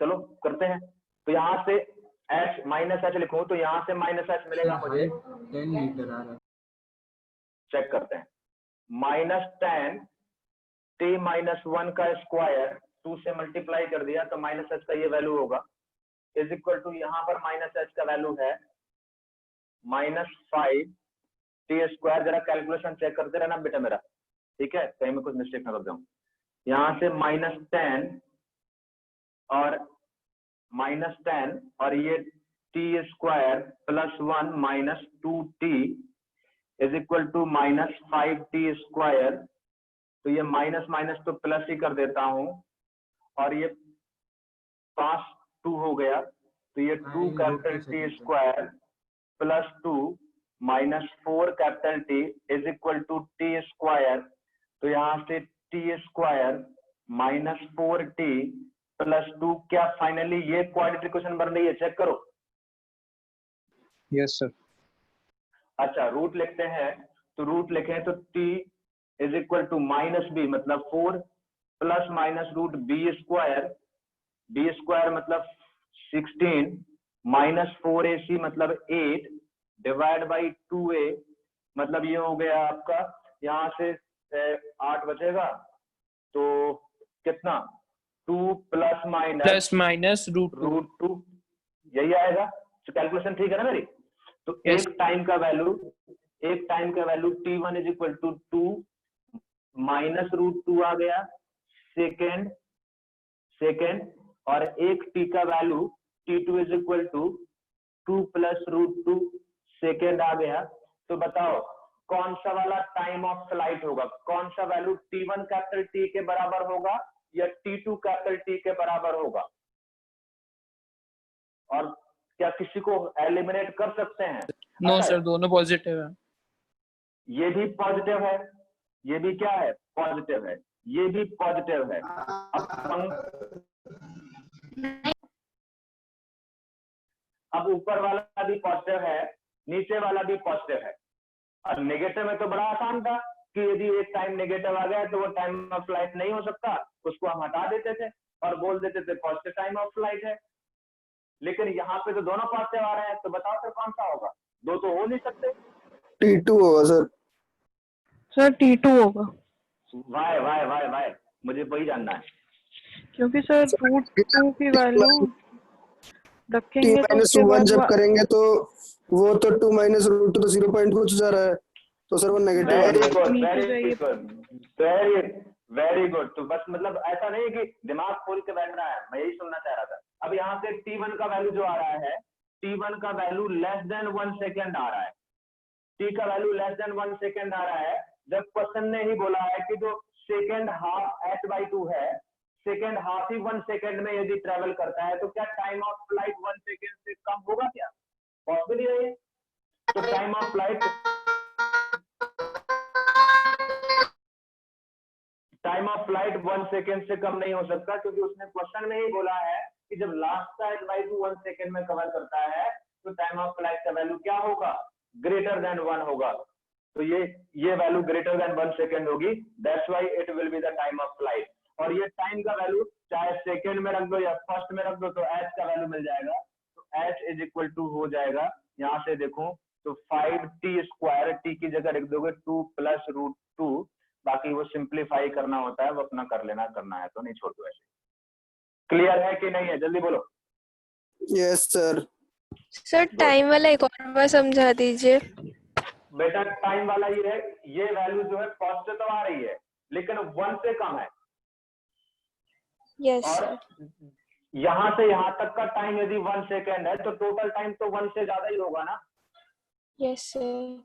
चलो करते हैं। तो यहां से h माइनस h लिखूं तो यहां से माइनस h मिलेगा मुझे, 10 मीटर आ रहा है। चेक करते हैं। माइनस 10 t माइनस 1 का स्क्वायर 2 से मल्टीप्लाई कर दिया तो माइनस h का ये वैल्यू होगा, इज इक्वल टू यहाँ पर माइनस h का वैल्यू है माइनस 5 t स्क्वायर। जरा कैलकुलेशन चेक करते रहना बेटा मेरा, ठीक है, कहीं में कुछ मिस्टेक ना कर जाऊं। यहाँ से माइनस 10 और माइनस 10 और ये t square plus 1 minus 2t is equal to minus 5t square. तो ये माइनस माइनस तो प्लस ही कर देता हूं, और ये 5 2 हो गया, तो ये 2 capital T square plus 2 minus 4 capital T is equal to T square. तो यहाँ से T square minus 4T plus 2, क्या फाइनली ये क्वाड्रेटिक इक्वेशन बन रही है? चेक करो। Yes sir. अच्छा, रूट लिखते हैं, तो रूट लिखें तो T is equal to minus B मतलब 4 plus minus root B square मतलब 16 माइनस 4ac मतलब 8 डिवाइड बाई 2a मतलब ये हो गया आपका, यहाँ से 8 बचेगा तो कितना, 2 प्लस माइनस रूट 2, यही आएगा। तो कैलकुलेशन ठीक है ना मेरी? तो एक टाइम का value t1 is equal to 2 minus root 2 आ गया सेकेंड, और एक t का value t2 is equal to 2 plus root 2 second आ गया। तो बताओ कौन सा वाला टाइम ऑफ फ्लाइट होगा, कौन सा वैल्यू t1 कैपिटल T के बराबर होगा या t2 कैपिटल T के बराबर होगा? और क्या किसी को एलिमिनेट कर सकते हैं? नो सर, दोनों पॉजिटिव है। ये भी पॉजिटिव है, ये भी क्या है? पॉजिटिव है, ये भी पॉजिटिव है। अब ऊपर वाला भी पॉजिटिव है, नीचे वाला भी पॉजिटिव है। और नेगेटिव में तो बड़ा आसान था कि यदि एक टाइम नेगेटिव आ गया तो वो टाइम ऑफ फ्लाइट नहीं हो सकता, उसको हम हटा देते थे और बोल देते थे पॉजिटिव टाइम ऑफ फ्लाइट है। लेकिन यहाँ पे तो दोनों पॉजिटिव आ रहे हैं, तो बताओ फिर कौन सा होगा? दो तो हो नहीं सकते। T2 होगा सर T2 होगा। वाई मुझे वही जानना है, क्योंकि सर रूट 2 की वैल्यू T रखेंगे तो माइनस उसके 1 बाद जब करेंगे तो वो तो 2 माइनस रूट 2 तो 0 पॉइंट कुछ जा रहा है। तो सर वो नेगेटिव आ वेरी गया। गुड, नीचे वेरी जाइए। Good, very good. तो बस मतलब ऐसा नहीं कि दिमाग खोल के बैठ रहा है, मैं यही सुनना चाह रहा था। अब यहाँ से t1 का वैल्यू जो आ रहा है, t1 का वैल्यू लेस देन 1 सेकेंड आ रहा है, t का वैल्यू लेस देन 1 सेकेंड आ रहा है। जब क्वेश्चन ने ही बोला है कि जो सेकेंड हाफ h/2 है, सेकेंड हाफ ही 1 सेकेंड में यदि ट्रेवल करता है, तो क्या टाइम ऑफ फ्लाइट 1 सेकेंड से कम होगा क्या? पॉसिबल है ये? तो टाइम ऑफ फ्लाइट 1 सेकेंड से कम नहीं हो सकता, क्योंकि उसने क्वेश्चन में ही बोला है कि जब लास्ट का h/2 1 सेकेंड में कवर करता है, तो टाइम ऑफ फ्लाइट का वैल्यू क्या होगा? ग्रेटर देन 1 होगा। तो ये वैल्यू ग्रेटर देन 1 सेकेंड होगी, that's why it will be the time of flight. और ये टाइम का वैल्यू चाहे सेकेंड में रख दो या फर्स्ट में रख दो, तो h का वैल्यू मिल जाएगा। तो h इज इक्वल टू हो जाएगा, यहाँ से देखो तो 5t², t की जगह लिख दोगे 2 + √2। बाकी वो सिंप्लीफाई करना होता है, वो अपना कर लेना, करना है तो नहीं छोड़ो। ऐसे क्लियर है कि नहीं है? जल्दी बोलो। Yes sir. सर टाइम वाला एक और बार समझा दीजिए। बेटा टाइम वाला ये है, ये वैल्यू जो है पॉजिटिव तो आ रही है, लेकिन 1 से कम है। यस और सर। यहाँ से यहाँ तक का टाइम यदि 1 सेकेंड है, तो टोटल टाइम तो 1 से ज्यादा ही होगा ना। Yes sir.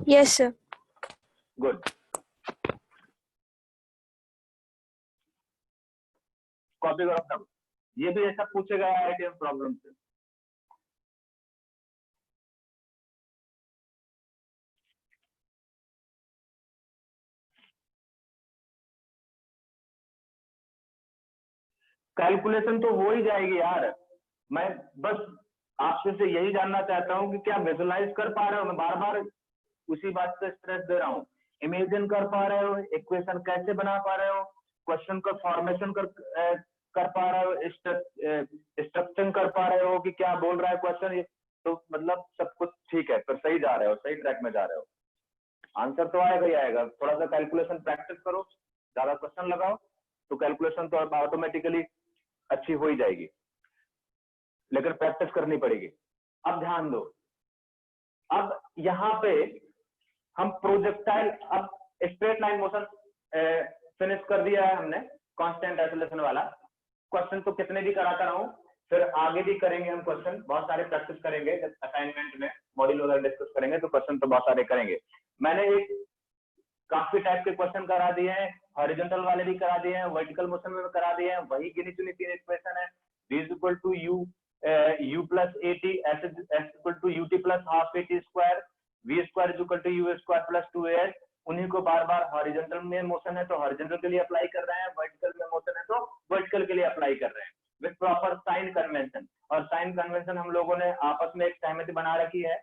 Yes sir. Good. Copy करो सब। ये भी ऐसा पूछेगा आईआईटी प्रॉब्लम से। कैलकुलेशन तो हो ही जाएगी यार। मैं बस आपसे से यही जानना चाहता हूँ कि क्या विजुलाइज कर पा रहे हो? मैं बार बार उसी बात पे स्ट्रेस दे रहा हूँ। इमेजिन कर पा रहे हो? इक्वेशन कैसे बना पा रहे हो? क्वेश्चन का फॉर्मेशन कर पा रहे हो? स्ट्रक्चरिंग कर पा रहे हो कि क्या बोल रहा है क्वेश्चन? तो मतलब सब कुछ ठीक है, फिर सही जा रहे हो, सही ट्रैक में जा रहे हो। आंसर तो आएगा ही आएगा। थोड़ा सा कैलकुलेशन प्रैक्टिस करो, ज्यादा क्वेश्चन लगाओ, तो कैलकुलेशन तो ऑटोमेटिकली अच्छी हो ही जाएगी, लेकिन प्रैक्टिस करनी पड़ेगी। अब ध्यान दो, अब यहाँ पे हम प्रोजेक्टाइल, अब स्ट्रेट लाइन मोशन फिनिश कर दिया है हमने, कांस्टेंट एक्सेलरेशन वाला। क्वेश्चन तो कितने भी कराता रहूं, फिर आगे भी करेंगे हम क्वेश्चन, बहुत सारे प्रैक्टिस करेंगे। जब असाइनमेंट में मॉड्यूल वगैरह डिस्कस करेंगे तो क्वेश्चन तो बहुत सारे करेंगे। मैंने एक काफी टाइप के क्वेश्चन करा दिए हैं, हॉरिजॉन्टल वाले भी करा दिए हैं, वर्टिकल मोशन में भी करा दिए हैं। वही गिनी चुनी 3 इक्वेशन है, v = u + at, s = ut + ½ at², v² = u² + 2as। उन्हीं को बार बार हॉरिजॉन्टल में मोशन है तो हॉरिजॉन्टल के लिए अप्लाई कर रहे हैं, वर्टिकल में मोशन है तो वर्टिकल के लिए अप्लाई कर रहे हैं विद प्रॉपर साइन कन्वेंशन। और साइन कन्वेंशन हम लोगों ने आपस में एक सहमति बना रखी है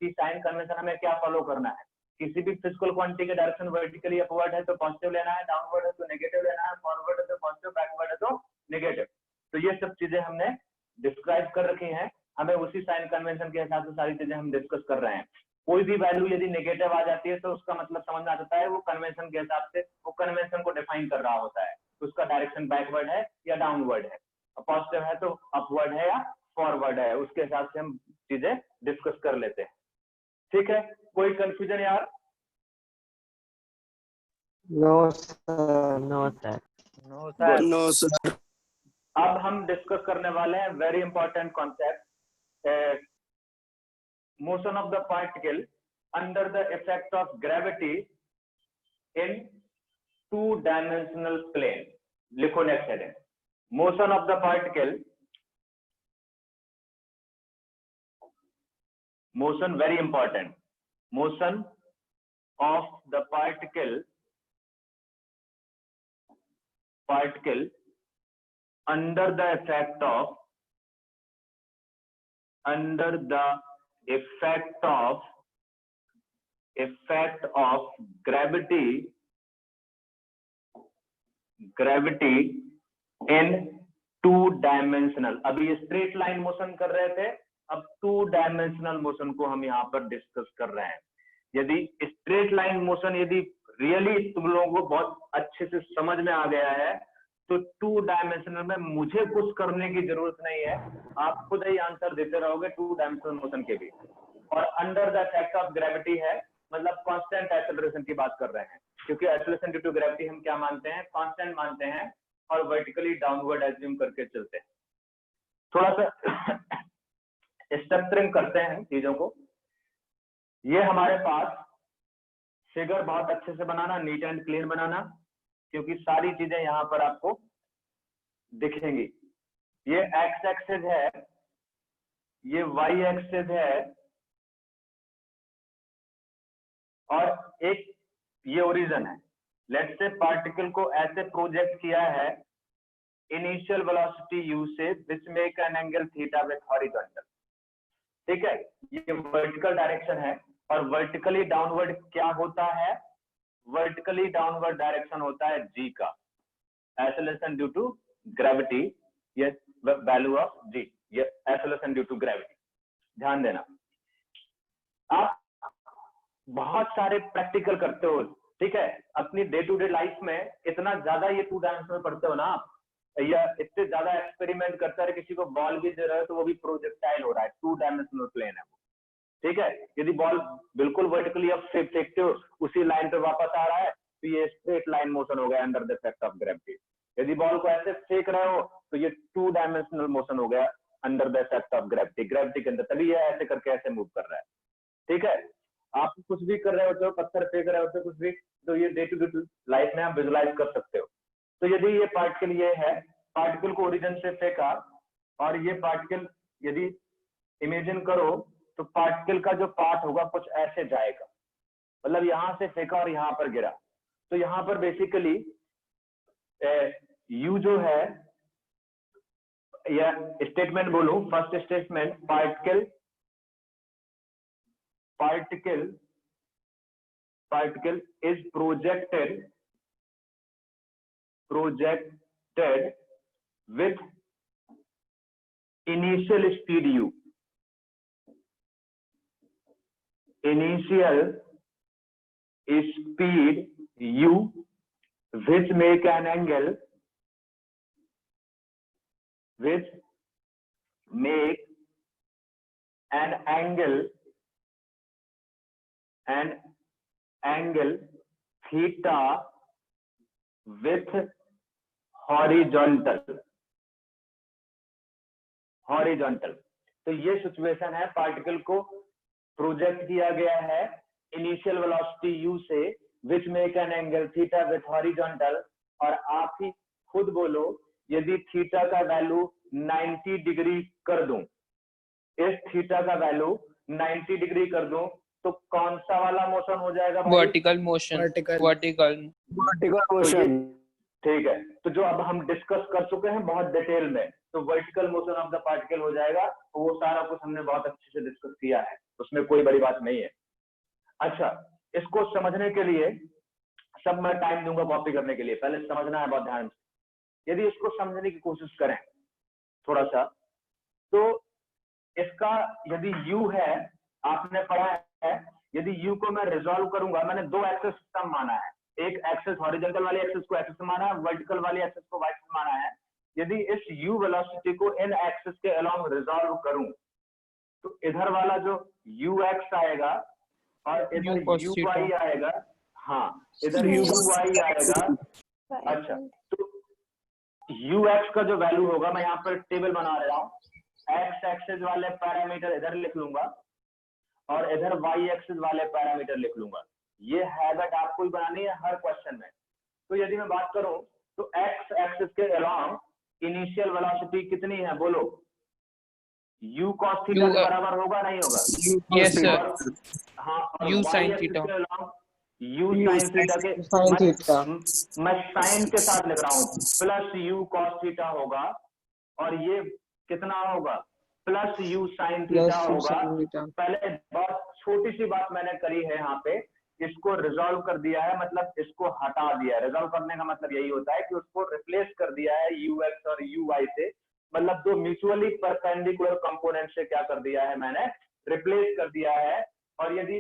कि साइन कन्वेंशन हमें क्या फॉलो करना है। किसी भी फिजिकल क्वांटिटी के डायरेक्शन वर्टिकली अपवर्ड है तो पॉजिटिव लेना है, डाउनवर्ड है तो नेगेटिव लेना है, फॉरवर्ड है तो पॉजिटिव, बैकवर्ड है तो नेगेटिव। तो ये सब चीजें हमने डिस्क्राइब कर रखी हैं, हमें उसी साइन कन्वेंशन के हिसाब से सारी चीजें हम डिस्कस कर रहे हैं। कोई भी वैल्यू यदि नेगेटिव आ जाती है तो उसका मतलब समझ में आ जाता है वो कन्वेंशन के हिसाब से वो कन्वेंशन को डिफाइन कर रहा होता है, उसका डायरेक्शन बैकवर्ड है या डाउनवर्ड है, पॉजिटिव है तो अपवर्ड है या फॉरवर्ड है, उसके हिसाब से हम चीजें डिस्कस कर लेते हैं। ठीक है, कोई कंफ्यूजन यार? No sir, no sir, no sir. No sir. अब हम डिस्कस करने वाले हैं very important concept, motion of the particle under the effect of gravity in two dimensional plane. लिखो next heading, motion of the particle, motion very important, motion of the particle under the effect of gravity in two dimensional. अभी straight line motion कर रहे थे, अब 2-डायमेंशनल motion को हम यहाँ पर डिस्कस कर रहे हैं। यदि स्ट्रेट लाइन मोशन यदि रियली तुम लोगों को बहुत अच्छे से समझ में आ गया है तो 2-डायमेंशनल में मुझे कुछ करने की जरूरत नहीं है, आप खुद ही आंसर देते रहोगे 2-डायमेंशनल मोशन के भी। और under the effect of gravity है, मतलब कांस्टेंट एक्सेलरेशन की बात कर रहे हैं, क्योंकि एक्सेलरेशन ड्यू टू ग्रेविटी हम क्या मानते हैं, कांस्टेंट मानते हैं और वर्टिकली डाउनवर्ड एज्यूम करके चलते हैं। थोड़ा सा स्ट्रक्चरिंग करते हैं चीजों को। ये हमारे पास फिगर बहुत अच्छे से बनाना, नीट एंड क्लीन बनाना, क्योंकि सारी चीजें यहाँ पर आपको दिखेंगी। ये एक्स एक्सिस है, ये वाई एक्सिस है, और एक ये ओरिजिन है। लेट्स से पार्टिकल को ऐसे प्रोजेक्ट किया है इनिशियल वेलोसिटी u से which make an angle theta with horizontal, ठीक है। ये वर्टिकल डायरेक्शन है, और वर्टिकली डाउनवर्ड क्या होता है, वर्टिकली डाउनवर्ड डायरेक्शन होता है g का, एक्सेलरेशन ड्यू टू ग्रेविटी, ये वैल्यू ऑफ g, ये एक्सेलरेशन ड्यू टू ग्रेविटी। ध्यान देना, आप बहुत सारे प्रैक्टिकल करते हो, ठीक है, अपनी डे टू डे लाइफ में इतना ज्यादा ये 2 डायमेंशनल पढ़ते हो ना आप, या इतने ज्यादा एक्सपेरिमेंट करता है, किसी को बॉल भी दे रहे हो तो वो भी प्रोजेक्टाइल हो रहा है, 2 डायमेंशनल प्लेन है वो, ठीक है। यदि बॉल बिल्कुल वर्टिकली आप फेंकते हो, उसी लाइन पे वापस आ रहा है, तो ये स्ट्रेट लाइन मोशन हो गया under the effect of gravity. यदि बॉल को ऐसे फेंक रहे हो तो ये 2 डायमेंशनल मोशन हो गया under the effect of gravity, gravity के अंदर, तभी ये ऐसे करके ऐसे मूव कर रहा है, ठीक है। आप कुछ भी कर रहे होते हो, पत्थर फेंक रहे होते हो, कुछ भी, तो ये डे टू डे लाइफ में आप विजुलाइज कर सकते हो। तो यदि ये पार्टिकल ये है, पार्टिकल को ओरिजिन से फेंका, और ये पार्टिकल यदि इमेजिन करो तो पार्टिकल का जो पार्ट होगा कुछ ऐसे जाएगा, मतलब यहां से फेंका और यहां पर गिरा, तो यहां पर बेसिकली यू जो है, या स्टेटमेंट बोलूं, first statement, particle is projected with initial speed u, which make an angle theta with horizontal। तो ये सिचुएशन है, पार्टिकल को प्रोजेक्ट किया गया है इनिशियल वेलोसिटी u से which make an angle theta with horizontal, और आप ही खुद बोलो, यदि थीटा का वैल्यू 90 डिग्री कर दूं, इस थीटा का वैल्यू 90 डिग्री कर दूं, तो कौन सा वाला मोशन हो जाएगा? Vertical motion. वर्टिकल मोशन, ठीक है। तो जो अब हम डिस्कस कर चुके हैं बहुत डिटेल में, तो vertical motion of the particle हो जाएगा, तो वो सारा कुछ हमने बहुत अच्छे से डिस्कस किया है, उसमें कोई बड़ी बात नहीं है। अच्छा, इसको समझने के लिए सब मैं टाइम दूंगा कॉपी करने के लिए, पहले समझना है बहुत ध्यान से। यदि इसको समझने की कोशिश करें थोड़ा सा, तो इसका यदि u है, आपने पढ़ा है, यदि u को मैं रिजॉल्व करूंगा, मैंने 2 एक्सेस सिस्टम माना है, एक एक्सेस हॉरिजॉन्टल वाली एक्सेस को एक्सेस माना है, वर्टिकल वाली एक्सेस को वाई एक्सेस माना है। यदि इस u वेलोसिटी को इन एक्सेस के अलोंग रिजॉल्व करूं, तो इधर वाला जो ux आएगा और इधर uy आएगा, हाँ इधर uy आएगा। अच्छा, तो ux का जो वैल्यू होगा, मैं यहाँ पर टेबल बना रहा हूँ, एक्स एक्सिस वाले पैरामीटर इधर लिख लूंगा और इधर वाई एक्सिस वाले पैरामीटर लिख लूंगा। ये हैबिट आपको ही बनानी है हर क्वेश्चन में। तो यदि मैं बात करूं तो एक्स एक्सिस के अलोंग इनिशियल वेलोसिटी कितनी है, बोलो? u cos थीटा के बराबर होगा, नहीं होगा? Yes sir. हाँ, u sin theta, u sin theta के, मैं साइन के साथ लिख रहा हूँ, प्लस u cos थीटा होगा, और ये कितना होगा? प्लस u sin थीटा होगा। पहले बहुत छोटी सी बात मैंने करी है यहाँ पे, इसको रिजॉल्व कर दिया है, मतलब इसको हटा दिया है। रिजॉल्व करने का मतलब यही होता है कि उसको रिप्लेस कर दिया है ux और uy से, मतलब दो म्यूचुअली परपेंडिकुलर कंपोनेंट से क्या कर दिया है, मैंने रिप्लेस कर दिया है। और यदि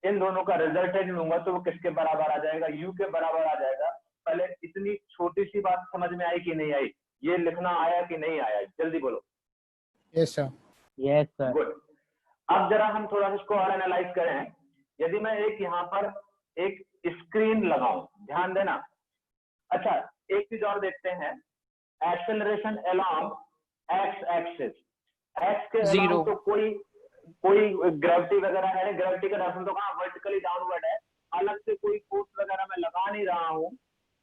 इन दोनों का रिजल्टेंट लूंगा तो वो किसके बराबर आ जाएगा? u के बराबर आ जाएगा। पहले इतनी छोटी सी बात समझ में आई कि नहीं आई? ये लिखना आया कि नहीं आया? जल्दी बोलो। Yes sir. Yes sir. Good. अब जरा हम थोड़ा सा इसको और एनालाइज करें। यदि मैं एक यहाँ पर एक स्क्रीन लगाऊं, ध्यान देना। अच्छा, एक चीज और देखते हैं, acceleration along x axis, x के अलोंग तो कोई ग्रेविटी वगैरह है, ग्रेविटी का डायरेक्शन तो कहाँ वर्टिकली डाउनवर्ड है, अलग से कोई फोर्स वगैरह मैं लगा नहीं रहा हूँ,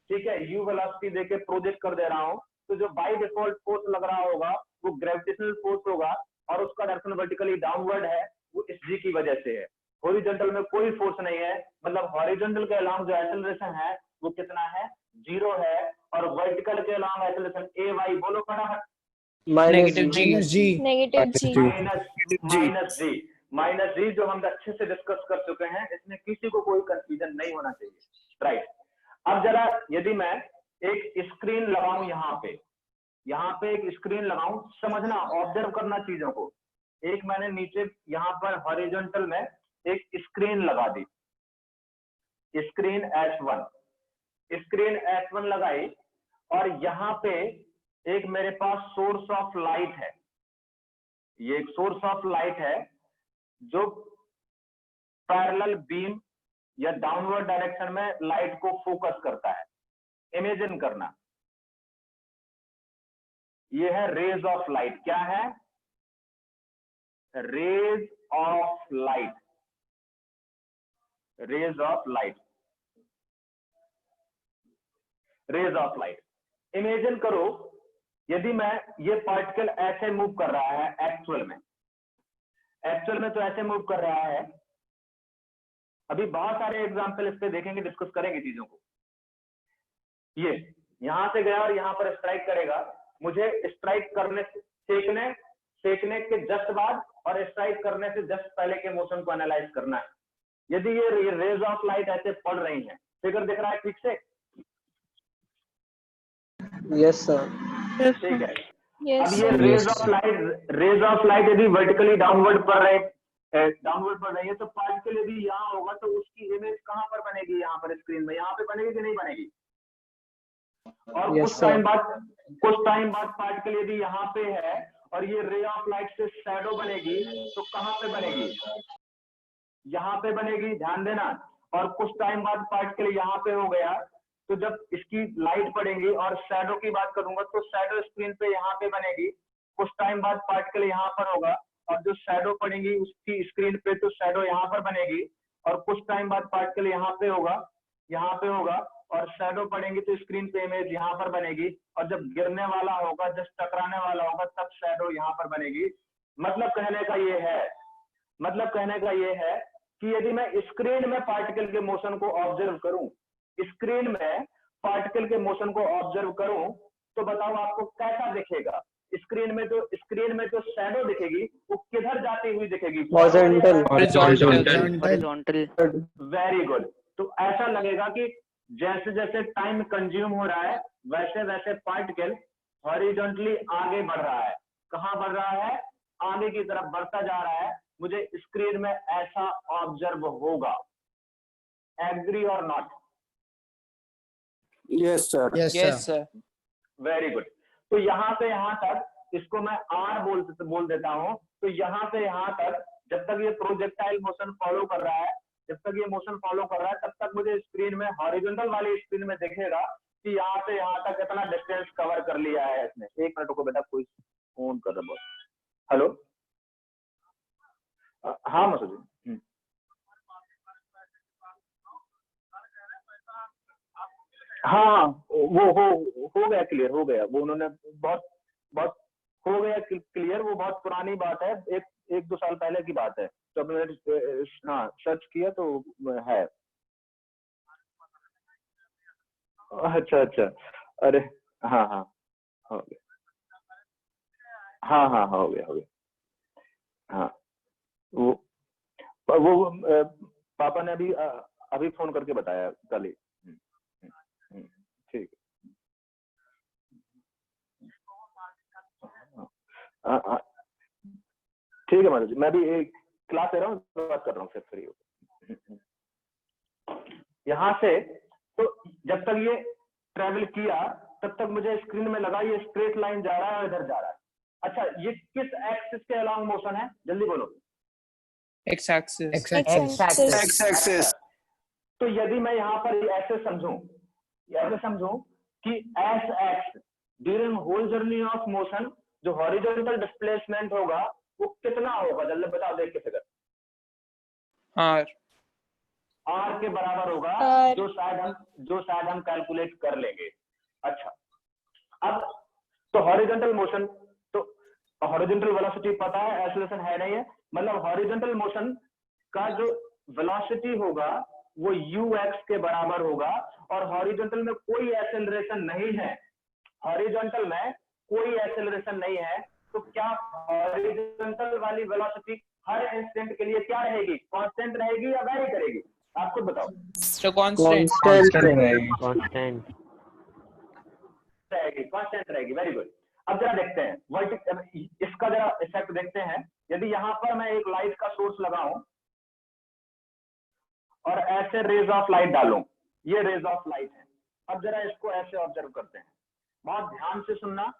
ठीक है, यू वेलोसिटी देके प्रोजेक्ट कर दे रहा हूँ, तो जो बाय डिफॉल्ट फोर्स लग रहा होगा वो ग्रेविटेशनल फोर्स होगा और उसका डायरेक्शन वर्टिकली डाउनवर्ड है, वो इस जी की वजह से है। हॉरिजॉन्टल में कोई फोर्स नहीं है, मतलब हॉरिजॉन्टल के अलोंग जो एक्सेलरेशन है वो कितना है, 0 है, और वर्टिकल के अलोंग एक्सेलरेशन ए वाई, बोलो फटाफट, माइनस जी। माइनस जी जो हम अच्छे से डिस्कस कर चुके हैं, इसमें किसी को कोई कंफ्यूजन नहीं होना चाहिए, राइट। अब जरा यदि मैं एक स्क्रीन लगाऊं, यहाँ पे एक स्क्रीन लगाऊं, समझना, ऑब्जर्व करना चीजों को। एक मैंने नीचे यहाँ पर हॉरिजॉन्टल में एक स्क्रीन लगा दी, स्क्रीन S1 लगाई, और यहाँ पे एक मेरे पास सोर्स ऑफ लाइट है, ये एक सोर्स ऑफ लाइट है जो पैरेलल बीम या डाउनवर्ड डायरेक्शन में लाइट को फोकस करता है। इमेजिन करना, ये है रेज ऑफ लाइट, क्या है, rays of light, rays of light, rays of light. Imagine करो यदि मैं ये पार्टिकल ऐसे मूव कर रहा है, एक्चुअल में तो ऐसे मूव कर रहा है, अभी बहुत सारे एग्जांपल इस पे देखेंगे, डिस्कस करेंगे चीजों को। ये यहां से गया और यहां पर स्ट्राइक करेगा, मुझे स्ट्राइक करने सेकने के जस्ट बाद और स्ट्राइक करने से जस्ट पहले के मोशन को एनालाइज करना है। यदि ये रेज ऑफ लाइट ऐसे पड़ रही हैं, फिगर दिख रहा है ठीक से? Yes sir. ठीक है। अब ये रेज ऑफ लाइट यदि वर्टिकली डाउनवर्ड पड़ रही है, तो पार्टिकल यदि यहाँ होगा तो उसकी इमेज कहाँ पर बनेगी, यहाँ पर स्क्रीन में, यहाँ पे बनेगी कि नहीं बनेगी? और कुछ टाइम बाद पार्टिकल यदि यहाँ पे है और ये रे ऑफ लाइट से शैडो बनेगी, तो कहाँ पे बनेगी, यहाँ पे बनेगी, ध्यान देना। और कुछ टाइम बाद पार्टिकल यहाँ पे हो गया, तो जब इसकी लाइट पड़ेगी, और शैडो की बात करूंगा तो शैडो स्क्रीन पे यहाँ पे बनेगी, कुछ टाइम बाद पार्टिकल यहाँ पर होगा और जो शैडो पड़ेगी उसकी स्क्रीन पे, तो शैडो यहाँ पर बनेगी, और कुछ टाइम बाद पार्टिकल यहाँ पे होगा और शैडो पड़ेंगी तो स्क्रीन पे इमेज यहाँ पर बनेगी, और जब गिरने वाला होगा, जस्ट टकराने वाला होगा, तब शैडो यहाँ पर बनेगी। मतलब कहने का ये है कि यदि मैं स्क्रीन में पार्टिकल के मोशन को ऑब्जर्व करूं, तो बताओ आपको कैसा दिखेगा? स्क्रीन में जो शैडो दिखेगी वो किधर जाती हुई दिखेगी? हॉरिजॉन्टल। Very good. तो ऐसा लगेगा कि जैसे जैसे टाइम कंज्यूम हो रहा है, वैसे वैसे पार्टिकल हॉरिजॉन्टली आगे बढ़ रहा है। कहाँ बढ़ रहा है? आगे की तरफ बढ़ता जा रहा है। मुझे स्क्रीन में ऐसा ऑब्जर्व होगा। एग्री और not? Yes sir. Very good. तो यहाँ से यहाँ तक, इसको मैं आर बोल देता हूँ। तो यहाँ से यहाँ तक जब तक ये प्रोजेक्टाइल मोशन फॉलो कर रहा है, तब तक मुझे स्क्रीन में, हॉरिजॉन्टल वाली स्क्रीन में दिखेगा कि यहाँ से यहाँ तक कितना डिस्टेंस कवर कर लिया है इसने। एक मिनट को बेटा, कोई फोन कर रहा है। हेलो, हाँ मसूद जी। हाँ, वो हो गया क्लियर, हो गया वो, उन्होंने बहुत हो गया क्लियर। वो बहुत पुरानी बात है, एक दो साल पहले की बात है। तो मैंने हाँ सर्च किया तो है। अच्छा, अरे हाँ हो गया, हाँ हो गया। हाँ, वो पापा ने अभी फोन करके बताया कल ही। ठीक है, ठीक है माता जी, मैं भी एक क्लास ले रहा हूँ, बात कर रहा हूँ, फिर फ्री हो। यहाँ से तो जब तक ये ट्रेवल किया, तब तक मुझे स्क्रीन में लगा ये स्ट्रेट लाइन जा रहा है और इधर जा रहा है। अच्छा, ये किस एक्सिस के अलोंग मोशन है, जल्दी बोलो। X axis x axis. तो यदि मैं यहाँ पर ऐसे समझूं कि S x during whole journey of motion जो हॉरिजॉन्टल डिस्प्लेसमेंट होगा वो कितना होगा, जल्दी बताओ देख के फिगर। आर के बराबर होगा, जो शायद हम कैलकुलेट कर लेंगे। अच्छा, अब तो हॉरिजॉन्टल मोशन, तो हॉरिजॉन्टल वेलोसिटी पता है, एक्सेलरेशन है नहीं है, मतलब हॉरिजॉन्टल मोशन का जो वेलोसिटी होगा वो ux के बराबर होगा, और हॉरिजॉन्टल में कोई एक्सेलरेशन नहीं है, हॉरिजॉन्टल में कोई एक्सेलरेशन नहीं है, तो क्या हॉरिजॉन्टल वाली वेलोसिटी हर इंस्टेंट के लिए क्या रहेगी, कांस्टेंट रहेगी या वेरी करेगी? आप खुद बताओ। तो कांस्टेंट रहेगी, कांस्टेंट रहेगी। Very good. अब जरा देखते हैं इसका जरा इफेक्ट देखते हैं। यदि यहाँ पर मैं एक लाइट का सोर्स लगाऊं और ऐसे रेज ऑफ लाइट डालूं, ये रेज ऑफ लाइट है। अब जरा इसको ऐसे ऑब्जर्व करते हैं, बहुत ध्यान से सुनना,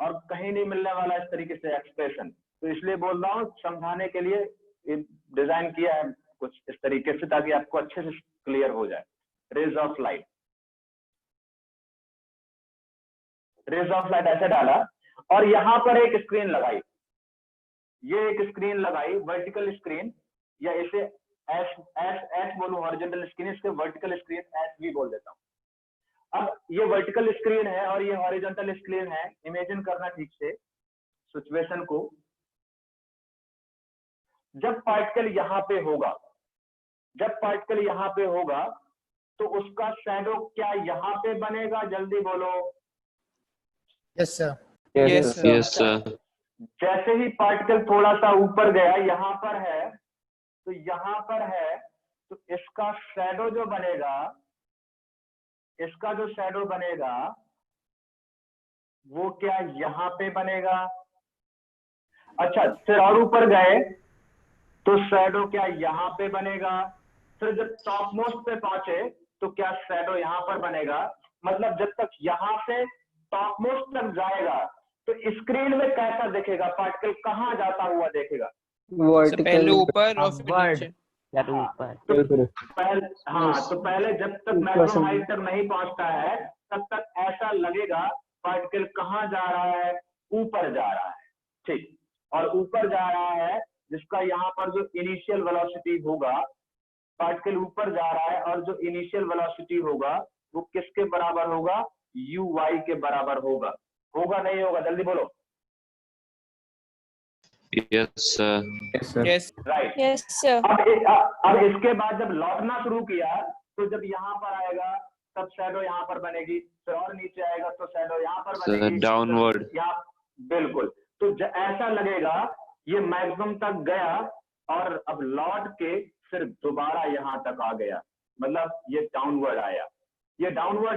और कहीं नहीं मिलने वाला इस तरीके से एक्सप्रेशन, तो इसलिए बोल रहा हूं, समझाने के लिए डिजाइन किया है कुछ इस तरीके से ताकि आपको अच्छे से क्लियर हो जाए। रेज ऑफ लाइट ऐसे डाला और यहाँ पर एक स्क्रीन लगाई, ये एक स्क्रीन लगाई, वर्टिकल स्क्रीन, या इसे एस बोलूं हॉरिजॉन्टल स्क्रीन, इसके वर्टिकल स्क्रीन एस भी बोल देता हूं। अब ये वर्टिकल स्क्रीन है और ये हॉरिजॉन्टल स्क्रीन है। इमेजिन करना ठीक से सिचुएशन को, जब पार्टिकल यहाँ पे होगा, तो उसका शैडो क्या यहाँ पे बनेगा, जल्दी बोलो। Yes sir. Yes sir. जैसे ही पार्टिकल थोड़ा सा ऊपर गया, यहाँ पर है, तो यहाँ पर है, तो इसका शैडो जो बनेगा, वो क्या यहाँ पे बनेगा? अच्छा, फिर और ऊपर गए तो शैडो क्या यहाँ पे बनेगा? फिर जब टॉप मोस्ट पे पहुंचे तो क्या शैडो यहाँ पर बनेगा? मतलब जब तक यहाँ से टॉप मोस्ट तक जाएगा तो स्क्रीन में कैसा दिखेगा, पार्टिकल कहाँ जाता हुआ देखेगा? पहले ऊपर और फिर नीचे। तो पहले जब तक मैक्सिमम हाइट तक नहीं पहुंचता है तब तक ऐसा लगेगा पार्टिकल कहाँ जा रहा है, ऊपर जा रहा है। ठीक, और ऊपर जा रहा है जिसका यहाँ पर जो इनिशियल वेलोसिटी होगा, पार्टिकल ऊपर जा रहा है और जो इनिशियल वेलोसिटी होगा वो किसके बराबर होगा? uy के बराबर होगा। होगा नहीं होगा, जल्दी बोलो। Yes right. Yes sir. अब इसके बाद जब लौटना शुरू किया तो जब यहाँ पर आएगा तब शैडो यहाँ पर बनेगी, फिर और नीचे आएगा तो शैडो यहाँ पर बनेगी, डाउनवर्ड। यहाँ बिल्कुल। तो ऐसा लगेगा ये मैक्सिमम तक गया और अब लौट के फिर दोबारा यहाँ तक आ गया, मतलब ये डाउनवर्ड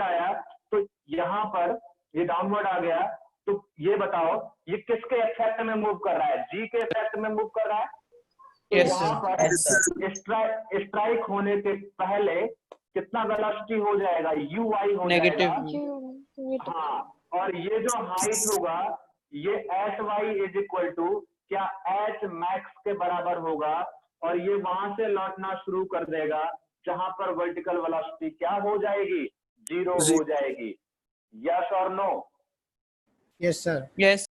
आया। तो यहाँ पर ये डाउनवर्ड आ गया, तो ये बताओ ये किसके इफेक्ट में मूव कर रहा है? जी के इफेक्ट में मूव कर रहा है। तो यहाँ पर स्ट्राइक होने के पहले कितना वेलोसिटी हो जाएगा? uy हो जाएगा। हाँ, और ये जो हाइट होगा ये hy इज इक्वल टू क्या h मैक्स के बराबर होगा, और ये वहां से लौटना शुरू कर देगा जहां पर वर्टिकल वेलोसिटी क्या हो जाएगी? 0 हो जाएगी। यस और नो? Yes sir. यस।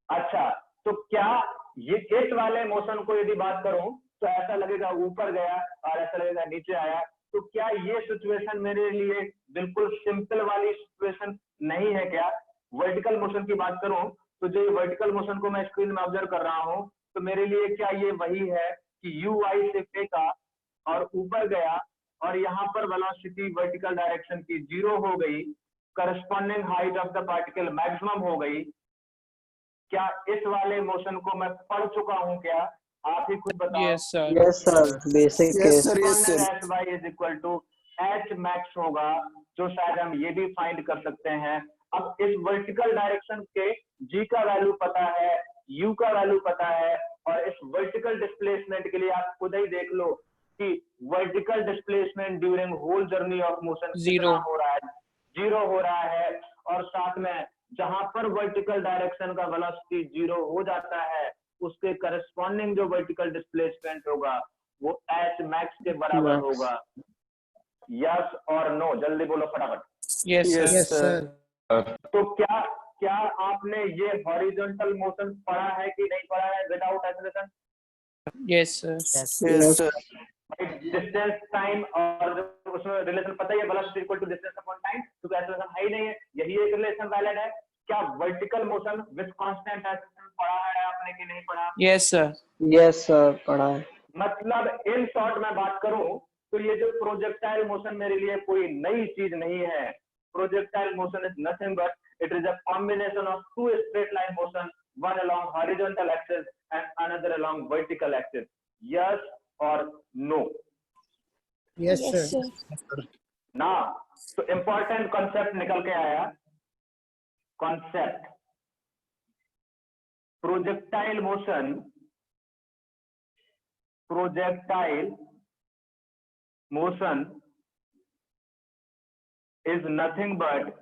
अच्छा, तो क्या ये इस वाले मोशन को यदि बात करूं तो ऐसा लगेगा ऊपर गया और ऐसा लगेगा नीचे आया, तो क्या ये सिचुएशन मेरे लिए बिल्कुल सिंपल वाली सिचुएशन नहीं है क्या? वर्टिकल मोशन की बात करूं तो जो वर्टिकल मोशन को मैं स्क्रीन में ऑब्जर्व कर रहा हूं, तो मेरे लिए क्या ये वही है कि uy से फेंका और ऊपर गया और यहाँ पर वेलोसिटी वर्टिकल डायरेक्शन की 0 हो गई, corresponding height of the particle maximum हो गई। क्या इस वाले मोशन को मैं पढ़ चुका हूं क्या? आप ही खुद बताओ। Yes sir. Yes sir. Basic hy is equal to h max होगा, जो शायद हम ये भी फाइंड कर सकते हैं। अब इस वर्टिकल डायरेक्शन के g का वैल्यू पता है, u का वैल्यू पता है, और इस वर्टिकल डिस्प्लेसमेंट के लिए आप खुद ही देख लो कि vertical displacement during whole journey of motion 0 हो रहा है, 0 हो रहा है। और साथ में जहां पर वर्टिकल डायरेक्शन का वेलोसिटी 0 हो जाता है उसके करस्पॉन्डिंग जो वर्टिकल डिस्प्लेसमेंट होगा वो h max के बराबर होगा। यस और नो, जल्दी बोलो फटाफट। Yes Yes, sir. तो क्या आपने ये हॉरिजॉन्टल मोशन पढ़ा है कि नहीं पढ़ा है without acceleration? Yes sir. Yes, sir. Distance time और उसमें रिलेशन पता ही है, velocity equal to distance upon time, तो एक्सेलरेशन है ही नहीं है, यही एक रिलेशन वैलिड है। क्या vertical motion with constant acceleration पढ़ा है आपने कि नहीं पढ़ा? Yes sir. यस सर पढ़ा है। मतलब इन शॉर्ट में बात करूं तो ये जो प्रोजेक्टाइल मोशन मेरे लिए कोई नई चीज नहीं है। Projectile motion is nothing but it is a combination of two straight line motion, one along horizontal axis and another along vertical axis. Yes or no? Yes, Yes, sir. sir. ना तो important concept निकल के आया। Concept projectile motion, projectile motion is nothing but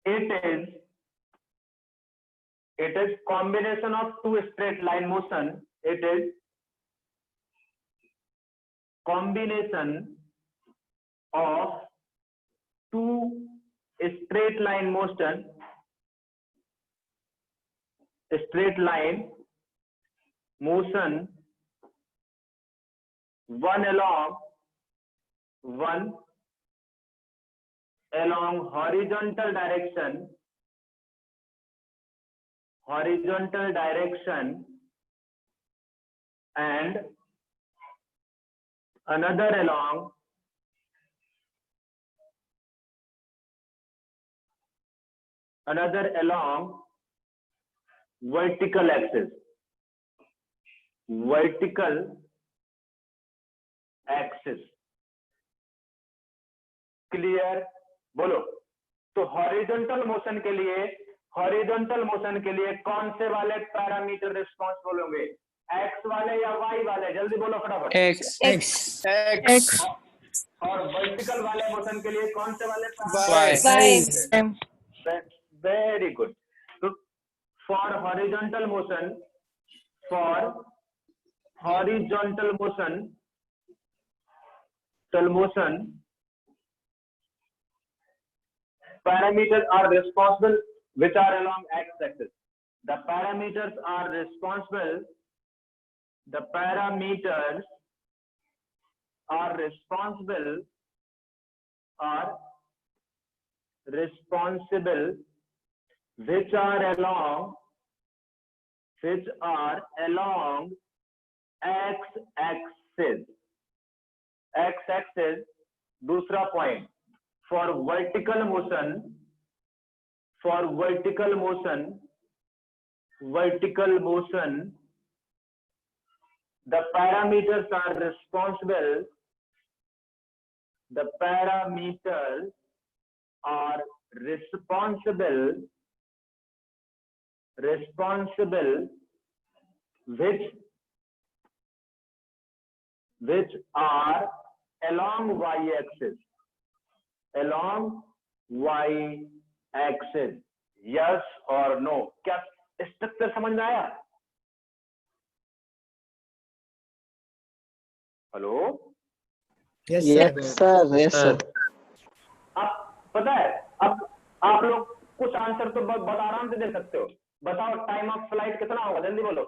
it is combination of two straight line motion. It is combination of two straight line motion, one along horizontal direction and another along vertical axis. Clear? बोलो। तो horizontal motion के लिए कौन से वाले parameter responsible होंगे, x वाले या वाई वाले? जल्दी बोलो फटाफट। एक्स। और वर्टिकल वाले मोशन के लिए कौन से वाले? Y. Very good. तो for horizontal motion parameters are responsible which are along x-axis. The parameters are responsible which are along x-axis. दूसरा point, for vertical motion the parameters are responsible which are along y-axis. Yes or no? क्या structure समझ में आया? Hello? Yes, yes sir. Sir yes sir. अब पता है, अब आप लोग कुछ आंसर तो बहुत आराम से दे सकते हो। बताओ टाइम ऑफ फ्लाइट कितना होगा, जल्दी बोलो।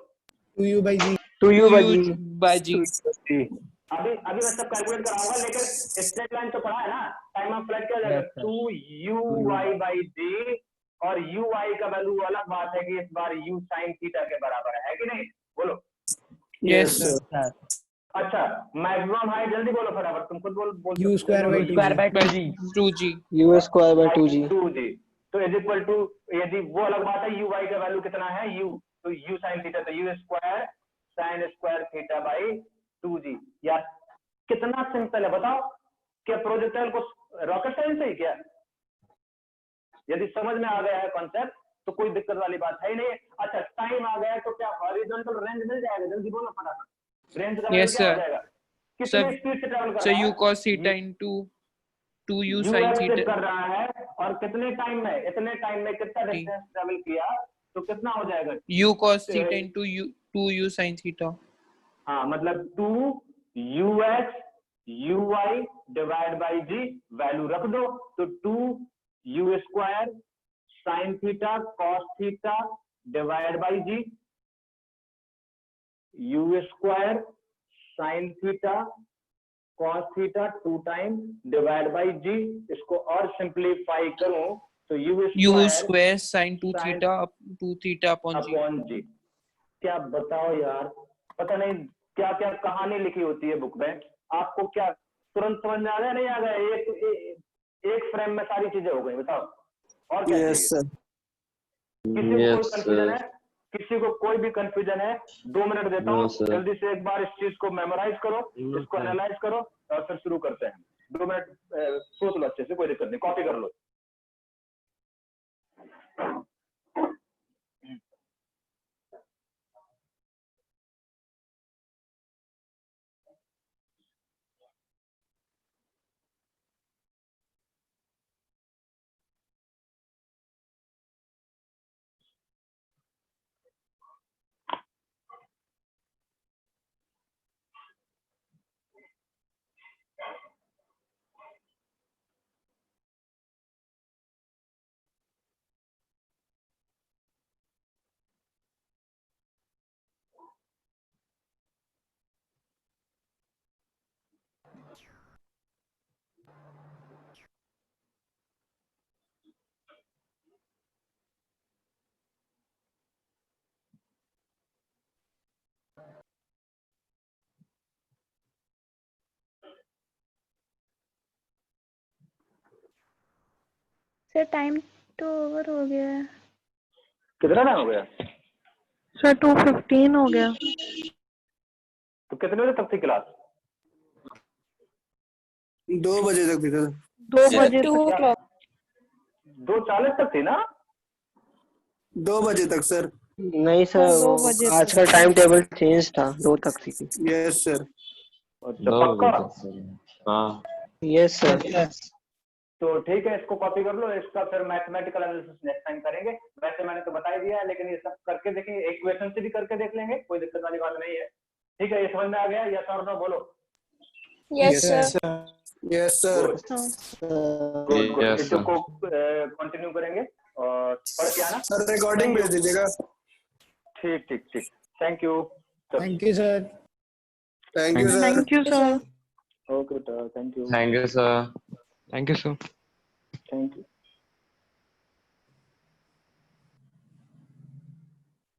2u by g. 2u by g। अभी मैं सब कैलकुलेट कराऊंगा, लेकिन स्ट्रेट लाइन तो पढ़ा है ना। टाइम ऑफ फ्लाइट क्या हो जाएगा? 2u by g, और ui का वैल्यू अलग बात है कि इस बार u sin थीटा के बराबर है कि नहीं? बोलो। Yes sir. अच्छा, मैक्सिमम हाइट जल्दी बोलो फटाफट, तुम खुद बोल। u square by 2g. 2g। u square by 2g। 2g तो इज इक्वल टू, यदि वो अलग बात है ui का वैल्यू कितना है u, तो u sin थीटा, तो u square sin square theta by 2g। यार कितना सिंपल है, बताओ। क्या प्रोजेक्टाइल को रॉकेट साइंस है क्या? यदि समझ में आ गया है कॉन्सेप्ट तो कोई दिक्कत वाली बात है ही नहीं। अच्छा, टाइम आ गया है तो क्या हॉरिजॉन्टल रेंज मिल जाएगा? जल्दी बोलो फटाफट। रेंज का Yes, क्या हो sir. जाएगा? Sir, कितनी स्पीड से ट्रैवल कर So रहा u है? cos theta into 2u UX sin से theta कर रहा है और कितने टाइम में, इतने टाइम में कितना डिस्टेंस ट्रेवल किया, तो कितना हो जाएगा? u cos theta into 2u sin theta. हाँ, मतलब 2ux uy divide by G, value रख दो, तो 2u square sine theta cos theta divide by G, u square sine theta cos theta 2 time divide by G. इसको और simplify करूं तो u square sin 2 theta upon g. क्या बताओ यार, पता नहीं क्या क्या कहानी लिखी होती है बुक में, आपको क्या तुरंत समझ में आ गया? नहीं आ गया? एक फ्रेम में सारी चीजें हो गई, बताओ और क्या? Yes sir. किसी को कोई भी कंफ्यूजन है, 2 मिनट देता हूँ, जल्दी से एक बार इस चीज को मेमोराइज करो, इसको एनालाइज करो और फिर शुरू करते हैं। 2 मिनट सोच लो अच्छे से, कोई दिक्कत नहीं, कॉपी कर लो। सर टाइम तो ओवर हो गया है। कितना टाइम हो गया? सर 2:15 हो गया। तो कितने बजे तक थी क्लास? 2 बजे तक थी सर। 2 बजे 2 तक। o'clock। 2:40 तक थी ना? 2 बजे तक सर। नहीं सर, 2 बजे आज तक। का टाइम टेबल चेंज था, 2 तक थी। Yes sir. अच्छा, पक्का? हाँ यस सर। तो ठीक है, इसको कॉपी कर लो, इसका फिर मैथमेटिकल एनालिसिस नेक्स्ट टाइम करेंगे। वैसे मैंने तो बता ही दिया है, लेकिन ये सब करके देखेंगे, एक क्वेश्चन से भी करके देख लेंगे, कोई दिक्कत वाली बात नहीं है। ठीक है, ये समझ में आ गया? यस और नो बोलो। Yes sir. Yes sir. Good good, इसको कंटिन्यू करेंगे और पढ़ के आना सर। रिकॉर्डिंग भेज दीजिएगा। ठीक ठीक ठीक, thank you. Thank you sir. Thank you sir. Thank you sir. Okay, thank you. Thank you sir. Thank you sir. Thank you.